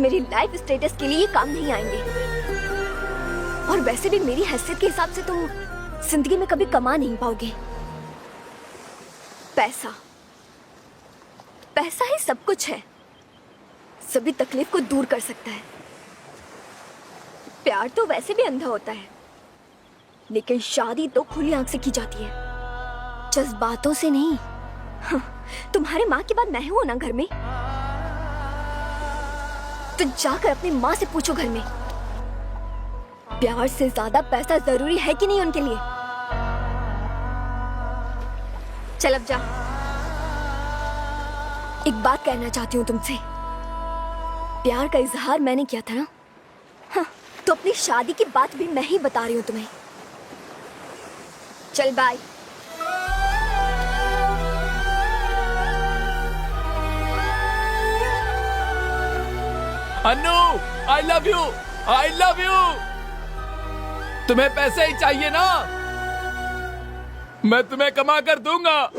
Speaker 5: मेरी लाइफ स्टेटस के लिए ये काम नहीं आएंगे। और वैसे भी मेरी हैसियत के हिसाब से तुम जिंदगी में कभी कमा नहीं पाओगे। पैसा, पैसा ही सब कुछ है, सभी तकलीफ को दूर कर सकता है। प्यार तो वैसे भी अंधा होता है, लेकिन शादी तो खुली आंख से की जाती है, जज्बातों से नहीं। हाँ, तुम्हारे माँ के बाद मैं हूं ना घर में, तो जाकर अपनी माँ से पूछो घर में, प्यार से ज्यादा पैसा जरूरी है कि नहीं उनके लिए। चल अब जा। एक बात कहना चाहती हूँ तुमसे। प्यार का इजहार मैंने किया था ना, हाँ, तो अपनी शादी की बात भी मैं ही बता रही हूँ तुम्हें। चल bye.
Speaker 8: Annu, I love you, I love you. तुम्हें पैसे ही चाहिए ना? मैं तुम्हें कमा कर दूंगा।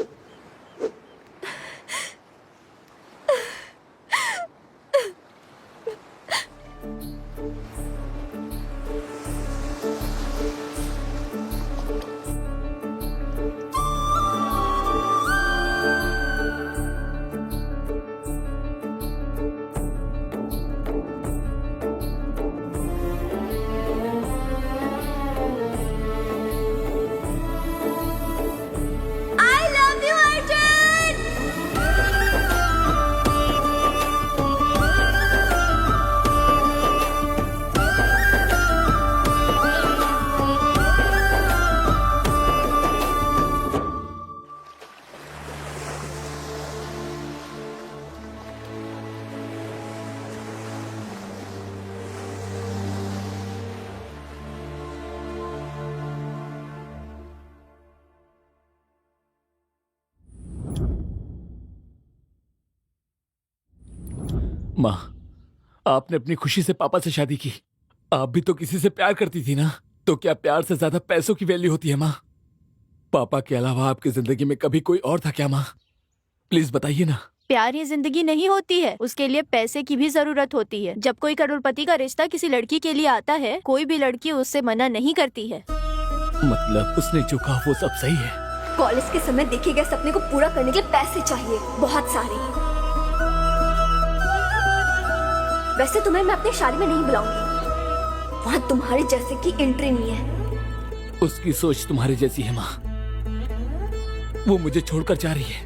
Speaker 8: माँ, आपने अपनी खुशी से पापा से शादी की। आप भी तो किसी से प्यार करती थी ना, तो क्या प्यार से ज्यादा पैसों की वैल्यू होती है माँ? पापा के अलावा आपकी जिंदगी में कभी कोई और था क्या माँ? प्लीज बताइए ना।
Speaker 7: प्यार ही जिंदगी नहीं होती है, उसके लिए पैसे की भी जरूरत होती है। जब कोई करोड़पति का रिश्ता किसी लड़की के लिए आता है, कोई भी लड़की उससे मना नहीं करती है।
Speaker 8: मतलब उसने जो कहा वो सब सही है।
Speaker 5: कॉलेज के समय देखे गए सपने को पूरा करने के लिए पैसे चाहिए, बहुत सारे। वैसे तुम्हें मैं अपनी शादी में नहीं बुलाऊंगी, वहाँ तुम्हारे जैसे की एंट्री नहीं है।
Speaker 8: उसकी सोच तुम्हारी जैसी है माँ, वो मुझे छोड़कर जा रही है।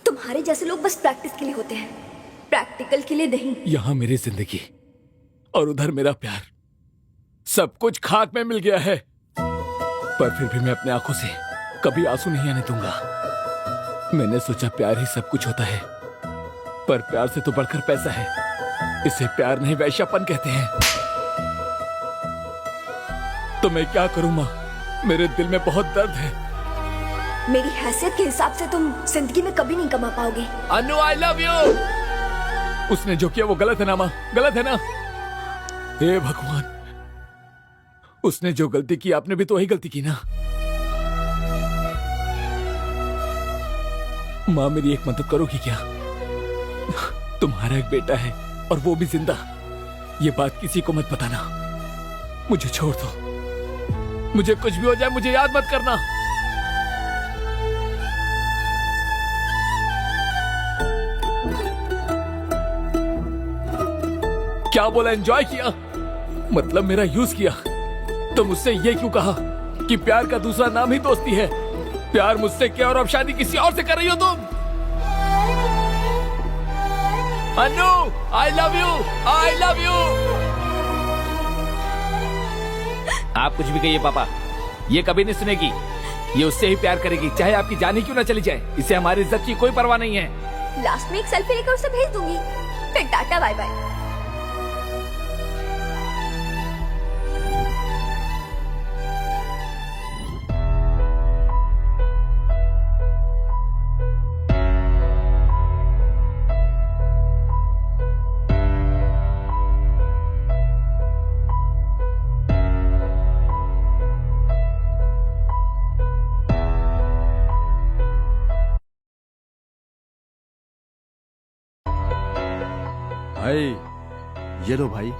Speaker 5: तुम्हारे जैसे लोग बस प्रैक्टिस के लिए होते हैं, प्रैक्टिकल के लिए नहीं।
Speaker 8: यहाँ मेरी जिंदगी और उधर मेरा प्यार, सब कुछ खाक में मिल गया है। पर फिर भी मैं अपने आंखों से कभी आंसू नहीं आने दूंगा। मैंने सोचा प्यार ही सब कुछ होता है, पर प्यार से तो बढ़कर पैसा है। इसे प्यार नहीं वैश्यापन कहते हैं। तो मैं क्या करूं माँ, मेरे दिल में बहुत दर्द है।
Speaker 5: मेरी हैसियत के हिसाब से तुम जिंदगी में कभी नहीं कमा पाओगे।
Speaker 8: अनु आई लव यू। उसने जो किया वो गलत है ना माँ, गलत है ना? हे भगवान, उसने जो गलती की आपने भी तो वही गलती की ना। माँ मेरी एक मदद करोगी क्या? तुम्हारा एक बेटा है और वो भी जिंदा। ये बात किसी को मत बताना। मुझे छोड़ दो, मुझे कुछ भी हो जाए मुझे याद मत करना। क्या बोला? एंजॉय किया? मतलब मेरा यूज किया? तो मुझसे ये क्यों कहा कि प्यार का दूसरा नाम ही दोस्ती है? प्यार मुझसे क्या और अब शादी किसी और से कर रही हो तुम? Anu I love you, I love you. आप कुछ भी कहिए पापा, ये कभी नहीं सुनेगी। ये उससे ही प्यार करेगी, चाहे आपकी जान ही क्यों ना चली जाए। इसे हमारी इज्जत की कोई परवाह नहीं है।
Speaker 5: लास्ट में एक सेल्फी लेकर उसे भेज दूंगी, फिर टाटा बाय बाय।
Speaker 3: भाई ये लो भाई,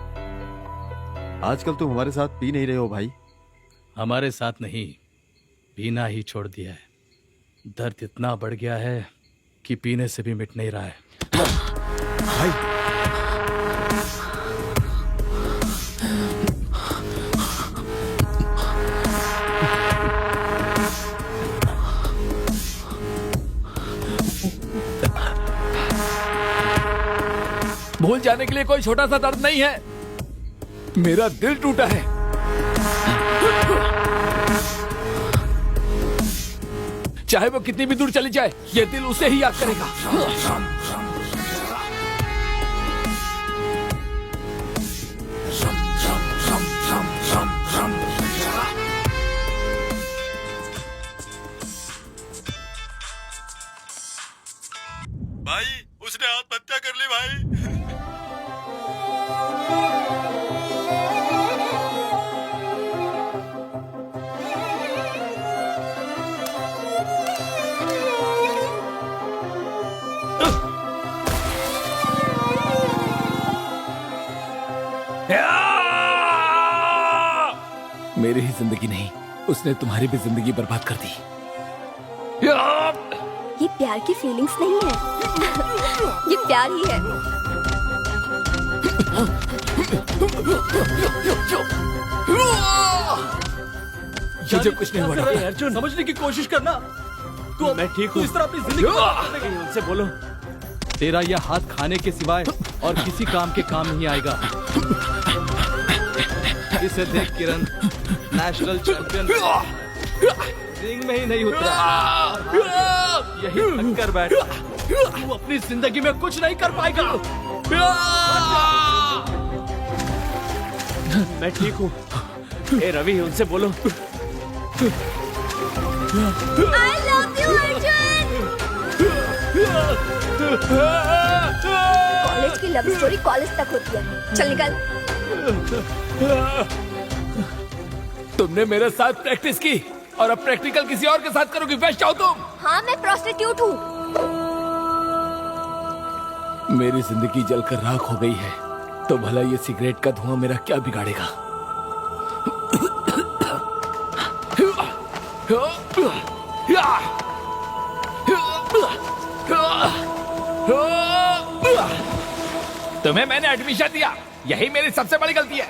Speaker 3: आजकल तुम हमारे साथ पी नहीं रहे हो भाई।
Speaker 6: हमारे साथ नहीं, पीना ही छोड़ दिया है। दर्द इतना बढ़ गया है कि पीने से भी मिट नहीं रहा है।
Speaker 3: भाई
Speaker 8: भूल जाने के लिए कोई छोटा सा दर्द नहीं है। मेरा दिल टूटा है। चाहे वो कितनी भी दूर चली जाए, ये दिल उसे ही याद करेगा।
Speaker 3: भाई उसने आत्महत्या कर ली भाई।
Speaker 8: मेरी ही जिंदगी नहीं, उसने तुम्हारी भी जिंदगी बर्बाद कर दी।
Speaker 5: ये प्यार की फीलिंग्स नहीं है, ये प्यार ही है।
Speaker 8: मुझे कुछ नहीं हुआ डॉक्टर।
Speaker 6: अर्जुन, समझने की कोशिश करना। तू
Speaker 4: मैं ठीक हूँ।
Speaker 6: इस तरह अपनी जिंदगी बर्बाद करने गई है।
Speaker 4: उनसे बोलो।
Speaker 6: तेरा यह हाथ खाने के सिवाय और किसी काम के काम नहीं आएगा। इसे देख किरण, नेशनल चैंपियन रिंग में ही नहीं उतरा, यही थक कर बैठ। तू अपनी जिंदगी में कुछ नहीं कर पाएगा।
Speaker 4: मैं ठीक हूँ। ए रवि, उनसे बोलो।
Speaker 5: I love you, Arjun. College की लव स्टोरी कॉलेज तक होती है। चल निकल।
Speaker 8: तुमने मेरे साथ प्रैक्टिस की और अब प्रैक्टिकल किसी और के साथ करोगी, वेस्ट हो तुम।
Speaker 5: हाँ मैं प्रोस्टिट्यूट हूँ।
Speaker 8: मेरी जिंदगी जलकर राख हो गई है, तो भला ये सिगरेट का धुआं मेरा क्या बिगाड़ेगा? तुम्हें मैंने एडमिशन दिया, यही मेरी सबसे बड़ी गलती है।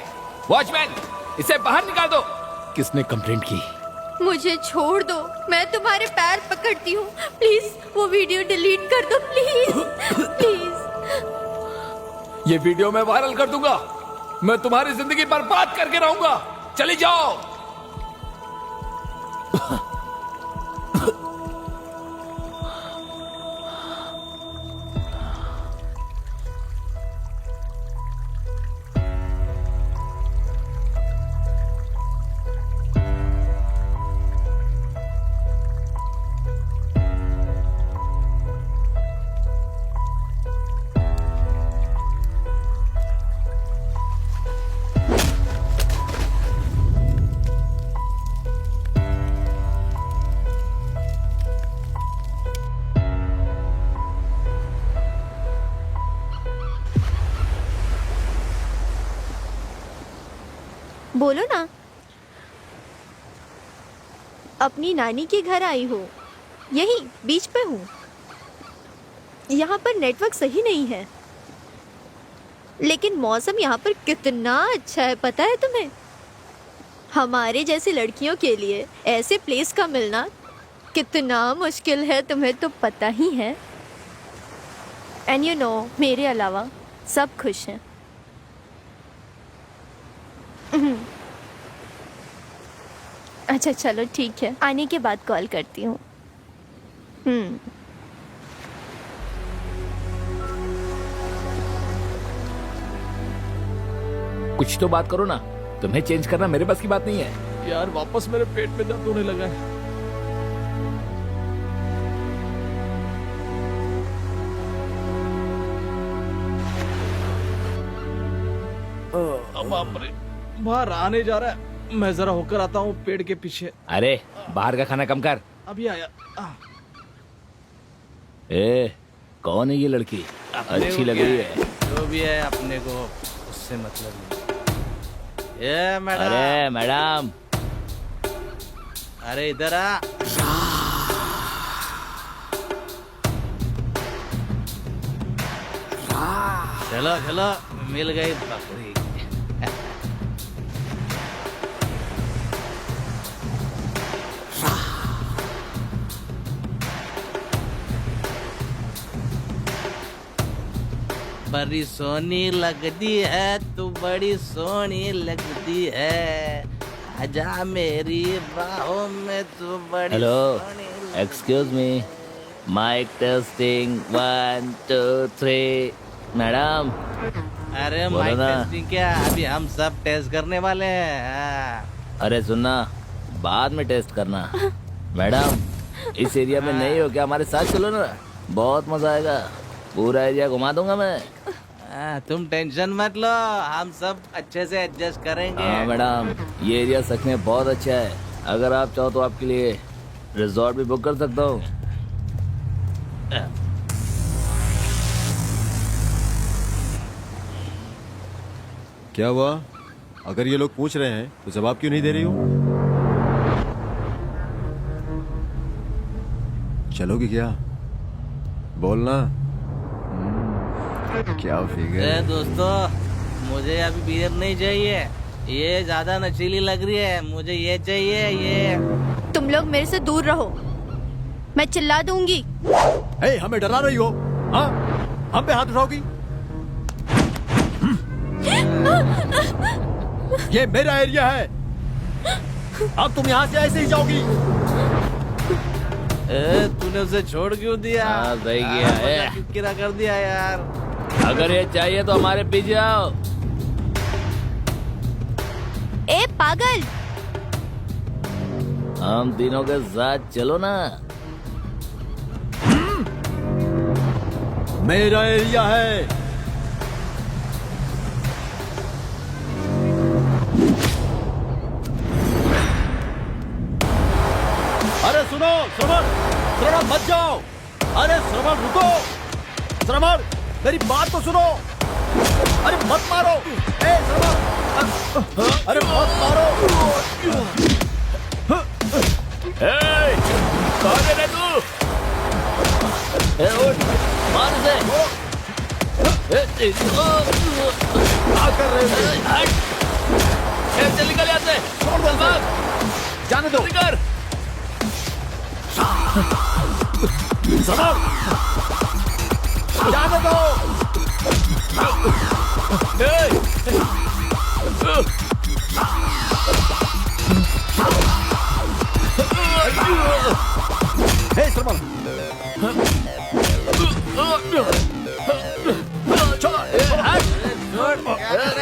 Speaker 8: वॉचमैन, इसे बाहर निकाल दो। किसने कंप्लेंट की?
Speaker 7: मुझे छोड़ दो, मैं तुम्हारे पैर पकड़ती हूँ। प्लीज वो वीडियो डिलीट कर दो, प्लीज प्लीज।
Speaker 8: ये वीडियो मैं वायरल कर दूंगा, मैं तुम्हारी जिंदगी बर्बाद करके रहूंगा। चली जाओ।
Speaker 7: बोलो ना। अपनी नानी के घर आई हो, यही बीच पे हूँ। यहाँ पर नेटवर्क सही नहीं है, लेकिन मौसम यहाँ पर कितना अच्छा है पता है तुम्हें? हमारे जैसी लड़कियों के लिए ऐसे प्लेस का मिलना कितना मुश्किल है, तुम्हें तो पता ही है। एंड यू नो, मेरे अलावा सब खुश हैं। अच्छा चलो ठीक है, आने के बाद कॉल करती हूँ।
Speaker 8: कुछ तो बात करो ना, तुम्हें चेंज करना मेरे बस की बात नहीं है।
Speaker 6: यार वापस मेरे पेट में दर्द होने लगा है। बाप रे, बाहर आने जा रहा है। मैं जरा होकर आता हूँ पेड़ के पीछे।
Speaker 8: अरे बाहर का खाना कम कर।
Speaker 6: अभी आया।
Speaker 8: ए, कौन है ये लड़की? अच्छी लग रही है।
Speaker 6: जो भी है अपने को उससे मतलब नहीं। ये मैडम।
Speaker 8: अरे मैडम,
Speaker 6: अरे इधर आ। चलो चलो, मिल गई बकरी। बड़ी सोनी लगती है, तू बड़ी सोनी लगती है। आजा मेरी बाहों में, तू बड़ी
Speaker 8: हेलो,
Speaker 6: सोनी लगती
Speaker 8: excuse me, mike testing 1 2 3। Madam
Speaker 6: है। अरे
Speaker 8: बोलो
Speaker 6: माइक
Speaker 8: ना।
Speaker 6: टेस्टिंग क्या, अभी हम सब टेस्ट करने वाले हैं। हाँ।
Speaker 8: अरे सुनना, बाद में टेस्ट करना। मैडम, इस एरिया में नहीं हो क्या? हमारे साथ चलो ना, बहुत मजा आएगा। पूरा एरिया घुमा दूंगा मैं।
Speaker 6: तुम टेंशन मत लो, हम सब अच्छे से एडजस्ट करेंगे।
Speaker 8: हाँ मैडम, ये एरिया सच में बहुत अच्छा है। अगर आप चाहो तो आपके लिए रिजॉर्ट भी बुक कर सकता हूँ।
Speaker 3: क्या हुआ? अगर ये लोग पूछ रहे हैं तो जवाब क्यों नहीं दे रही हो? चलोगी क्या? बोलना। क्या फिगर है?
Speaker 6: दोस्तों, मुझे अभी बियर नहीं चाहिए, ये ज्यादा नशीली लग रही है। मुझे ये चाहिए, ये।
Speaker 7: तुम लोग मेरे से दूर रहो, मैं चिल्ला दूंगी।
Speaker 3: हे, हमें डरा रही हो? हाँ, हम पे हाथ उठाओगी? ये मेरा एरिया है, अब तुम यहाँ से ऐसे ही जाओगी।
Speaker 6: तूने उसे छोड़ क्यों दिया?
Speaker 8: हाँ, सही किया है।
Speaker 6: किरा कर दिया यार।
Speaker 8: अगर ये चाहिए तो हमारे पीछे आओ।
Speaker 7: ए पागल,
Speaker 8: हम तीनों के साथ चलो ना।
Speaker 3: मेरा एरिया है। अरे सुनो श्रवण, श्रवण मत जाओ। अरे श्रवण रुको, श्रवण मेरी बात तो सुनो। अरे मत मारो, ए श्रवण, अरे मत मारो।
Speaker 8: कौन है तू? मार से।
Speaker 3: क्या कर रहे हो?
Speaker 8: चल निकल यहाँ से।
Speaker 3: छोड़ दो, जाने दो।
Speaker 8: निकल।
Speaker 3: श्रवण, जाने दो। हे श्रवण,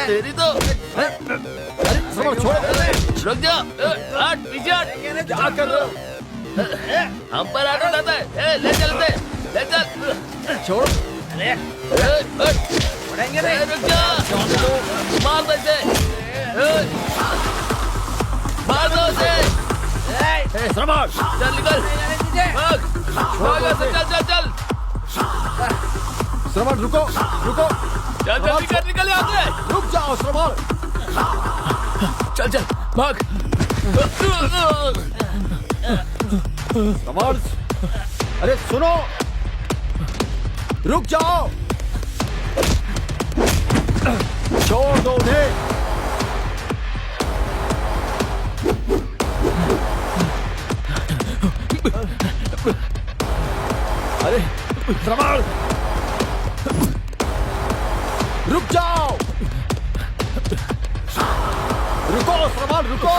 Speaker 8: तेरी तो
Speaker 3: अरे श्रवण छोड़।
Speaker 8: रुक जा। हट पीछे हट।
Speaker 3: क्या कर रहे हो?
Speaker 8: हम पर आटो उठाता है। ले चलते, ले चल।
Speaker 3: छोड़।
Speaker 8: पढ़ेंगे नहीं। रुक जा। मार दो इसे। मार दो उसे।
Speaker 3: श्रवण,
Speaker 8: चल निकल। भाग। भाग ऐसे, चल चल चल।
Speaker 3: श्रवण रुको, रुको।
Speaker 8: चल जल्दी कर, निकल यहाँ से।
Speaker 3: रुक जाओ श्रवण।
Speaker 8: चल चल भाग।
Speaker 3: श्रवण, अरे सुनो, रुक जाओ। छोड़ दो उन्हें। अरे श्रवण, रुक जाओ। रुको श्रवण, रुको।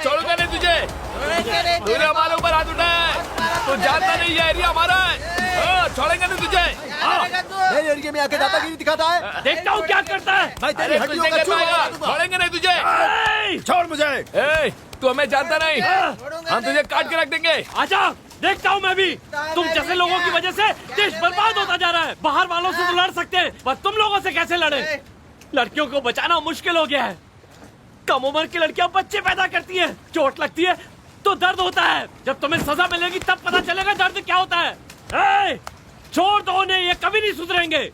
Speaker 8: छोड़ूंगा नहीं तुझे। तूने हमारे ऊपर हाथ उठाया है। तू जानता नहीं ये एरिया हमारा है। छोड़ेंगे नहीं तुझे।
Speaker 3: मेरे एरिया में आके दादागिरी दिखाता है।
Speaker 4: देखता हूँ क्या करता है।
Speaker 3: मैं तेरी
Speaker 8: अरे
Speaker 3: हड्डियों
Speaker 8: तुझे
Speaker 3: का
Speaker 8: कर
Speaker 3: चूरमा
Speaker 8: पाएगा।
Speaker 3: बना दूंगा।
Speaker 8: छोड़ेंगे नहीं तुझे।
Speaker 3: छोड़ मुझे।
Speaker 8: तू हमें जानता नहीं। हम तुझे काट के रख देंगे।
Speaker 4: आजा, देखता हूँ मैं भी। तुम जैसे लोगों की वजह से देश बर्बाद होता जा रहा है। बाहर वालों से तो लड़ सकते हैं, पर तुम लोगों से कैसे लड़े? लड़कियों को बचाना मुश्किल हो गया है। कम उम्र की लड़कियां बच्चे पैदा करती हैं, चोट लगती है तो दर्द होता है। जब तुम्हें सजा मिलेगी तब पता चलेगा दर्द क्या होता है। छोड़ दो उन्हें, ये कभी नहीं सुधरेंगे।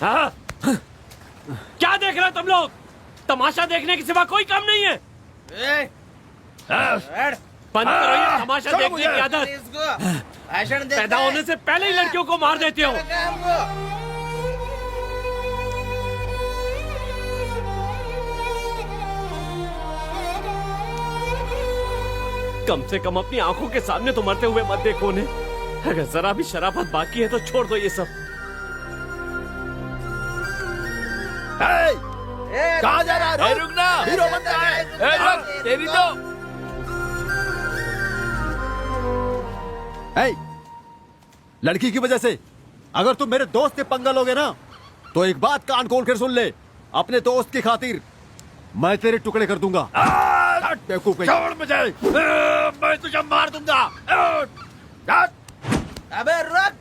Speaker 4: हाँ? क्या देख रहे हो तुम लोग? तमाशा देखने के सिवा कोई काम नहीं है। बंद करो ये तमाशा देखने की आदत। पैदा होने से पहले ही लड़कियों को मार देते हो। कम से कम अपनी आंखों के सामने तो मरते हुए मत देखो उन्हें। अगर जरा भी शराफत बाकी है तो छोड़ दो ये सब।
Speaker 3: कहाँ जा रहा है?
Speaker 8: रुकना।
Speaker 3: हीरो बनता है।
Speaker 8: रुक, तेरी तो
Speaker 3: लड़की की वजह से अगर तुम मेरे दोस्त से पंगा लोगे ना, तो एक बात कान खोल कर सुन ले। अपने दोस्त की खातिर मैं तेरे टुकड़े कर दूंगा। बेवकूफ कहीं।
Speaker 8: छोड़ मुझे। मैं तुझे मार दूंगा।
Speaker 2: अबे रुक।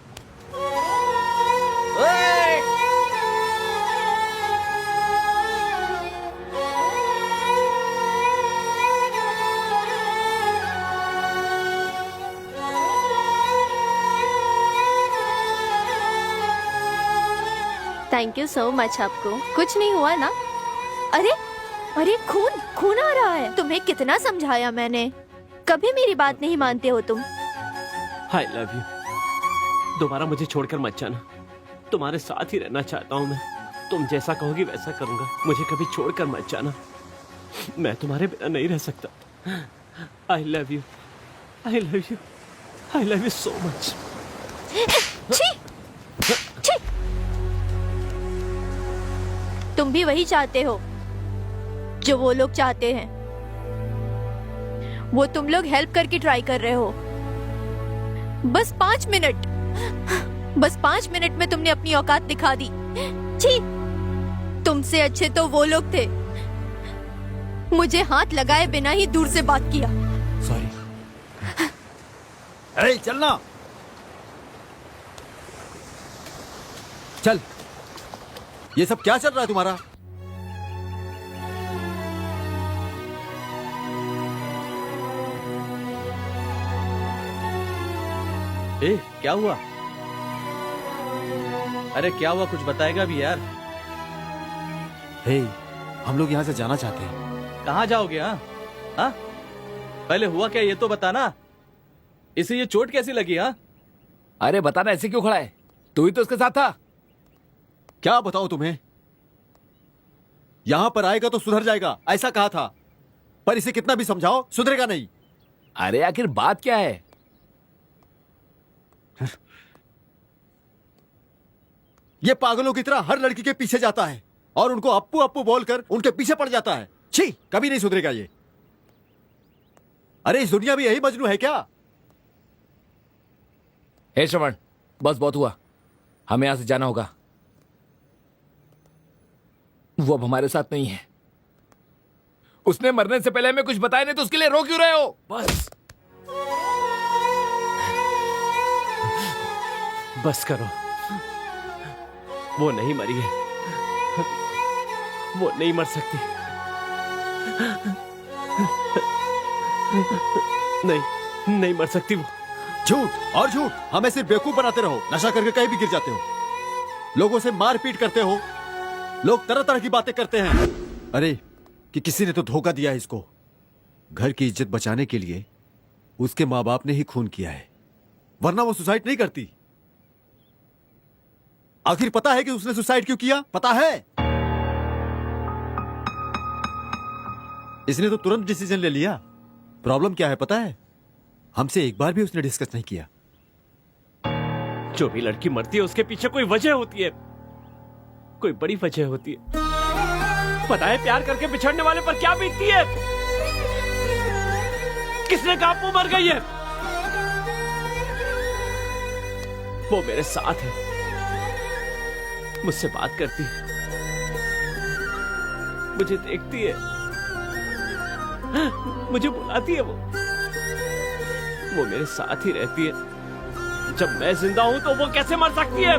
Speaker 7: Thank you so much. आपको कुछ नहीं हुआ ना? अरे अरे खून खून आ रहा है। तुम्हें कितना समझाया मैंने, कभी मेरी बात नहीं मानते हो तुम।
Speaker 4: आई लव यू। दोबारा मुझे छोड़कर मत जाना। तुम्हारे साथ ही रहना चाहता हूँ मैं। तुम जैसा कहोगी वैसा करूंगा। मुझे कभी छोड़कर मत जाना। मैं तुम्हारे बिना नहीं रह सकता। आई love you, I love you, I love you so much.
Speaker 7: छी! छी! तुम भी वही चाहते हो जो वो लोग चाहते हैं। वो तुम लोग हेल्प करके ट्राई कर रहे हो। बस 5 मिनट, बस 5 मिनट में तुमने अपनी औकात दिखा दी। छी! तुमसे अच्छे तो वो लोग थे, मुझे हाथ लगाए बिना ही दूर से बात किया।
Speaker 3: सॉरी। अरे चलना, चल। ये सब क्या चल रहा है तुम्हारा?
Speaker 6: ए, क्या हुआ? अरे क्या हुआ, कुछ बताएगा भी यार।
Speaker 3: हे, हम लोग यहाँ से जाना चाहते हैं।
Speaker 6: कहाँ जाओगे? हाँ, पहले हुआ क्या ये तो बताना। इसे ये चोट कैसी लगी? हाँ,
Speaker 8: अरे बताना, ऐसे क्यों खड़ा है? तू ही तो उसके साथ था।
Speaker 3: क्या बताओ तुम्हें? यहां पर आएगा तो सुधर जाएगा, ऐसा कहा था, पर इसे कितना भी समझाओ सुधरेगा नहीं।
Speaker 8: अरे आखिर बात क्या है?
Speaker 3: ये पागलों की तरह हर लड़की के पीछे जाता है और उनको अप्पू अप्पू बोलकर उनके पीछे पड़ जाता है। छी, कभी नहीं सुधरेगा ये। अरे इस दुनिया में यही मजनू है क्या?
Speaker 8: हे श्रवण, बस बहुत हुआ, हमें यहां से जाना होगा। वो अब हमारे साथ नहीं है। उसने मरने से पहले हमें कुछ बताया नहीं, तो उसके लिए रो क्यों रहे हो?
Speaker 4: बस बस करो, वो नहीं मरी है, वो नहीं मर सकती। नहीं, नहीं मर सकती वो।
Speaker 3: झूठ और झूठ, हमें सिर्फ बेवकूफ बनाते रहो। नशा करके कहीं भी गिर जाते हो, लोगों से मारपीट करते हो, लोग तरह तरह की बातें करते हैं। अरे कि किसी ने तो धोखा दिया है इसको। घर की इज्जत बचाने के लिए उसके माँ बाप ने ही खून किया है, वरना वो सुसाइड नहीं करती। आखिर पता है कि उसने सुसाइड क्यों किया? पता है? इसने तो तुरंत डिसीजन ले लिया। प्रॉब्लम क्या है पता है? हमसे एक बार भी उसने डिस्कस नहीं किया।
Speaker 4: जो भी लड़की मरती है उसके पीछे कोई वजह होती है, कोई बड़ी वजह होती है। पता है प्यार करके बिछड़ने वाले पर क्या बीतती है? किसने कहा वो मर गई है? वो मेरे साथ है, मुझसे बात करती है, मुझे देखती है, मुझे बुलाती है। वो मेरे साथ ही रहती है। जब मैं जिंदा हूं तो वो कैसे मर सकती है?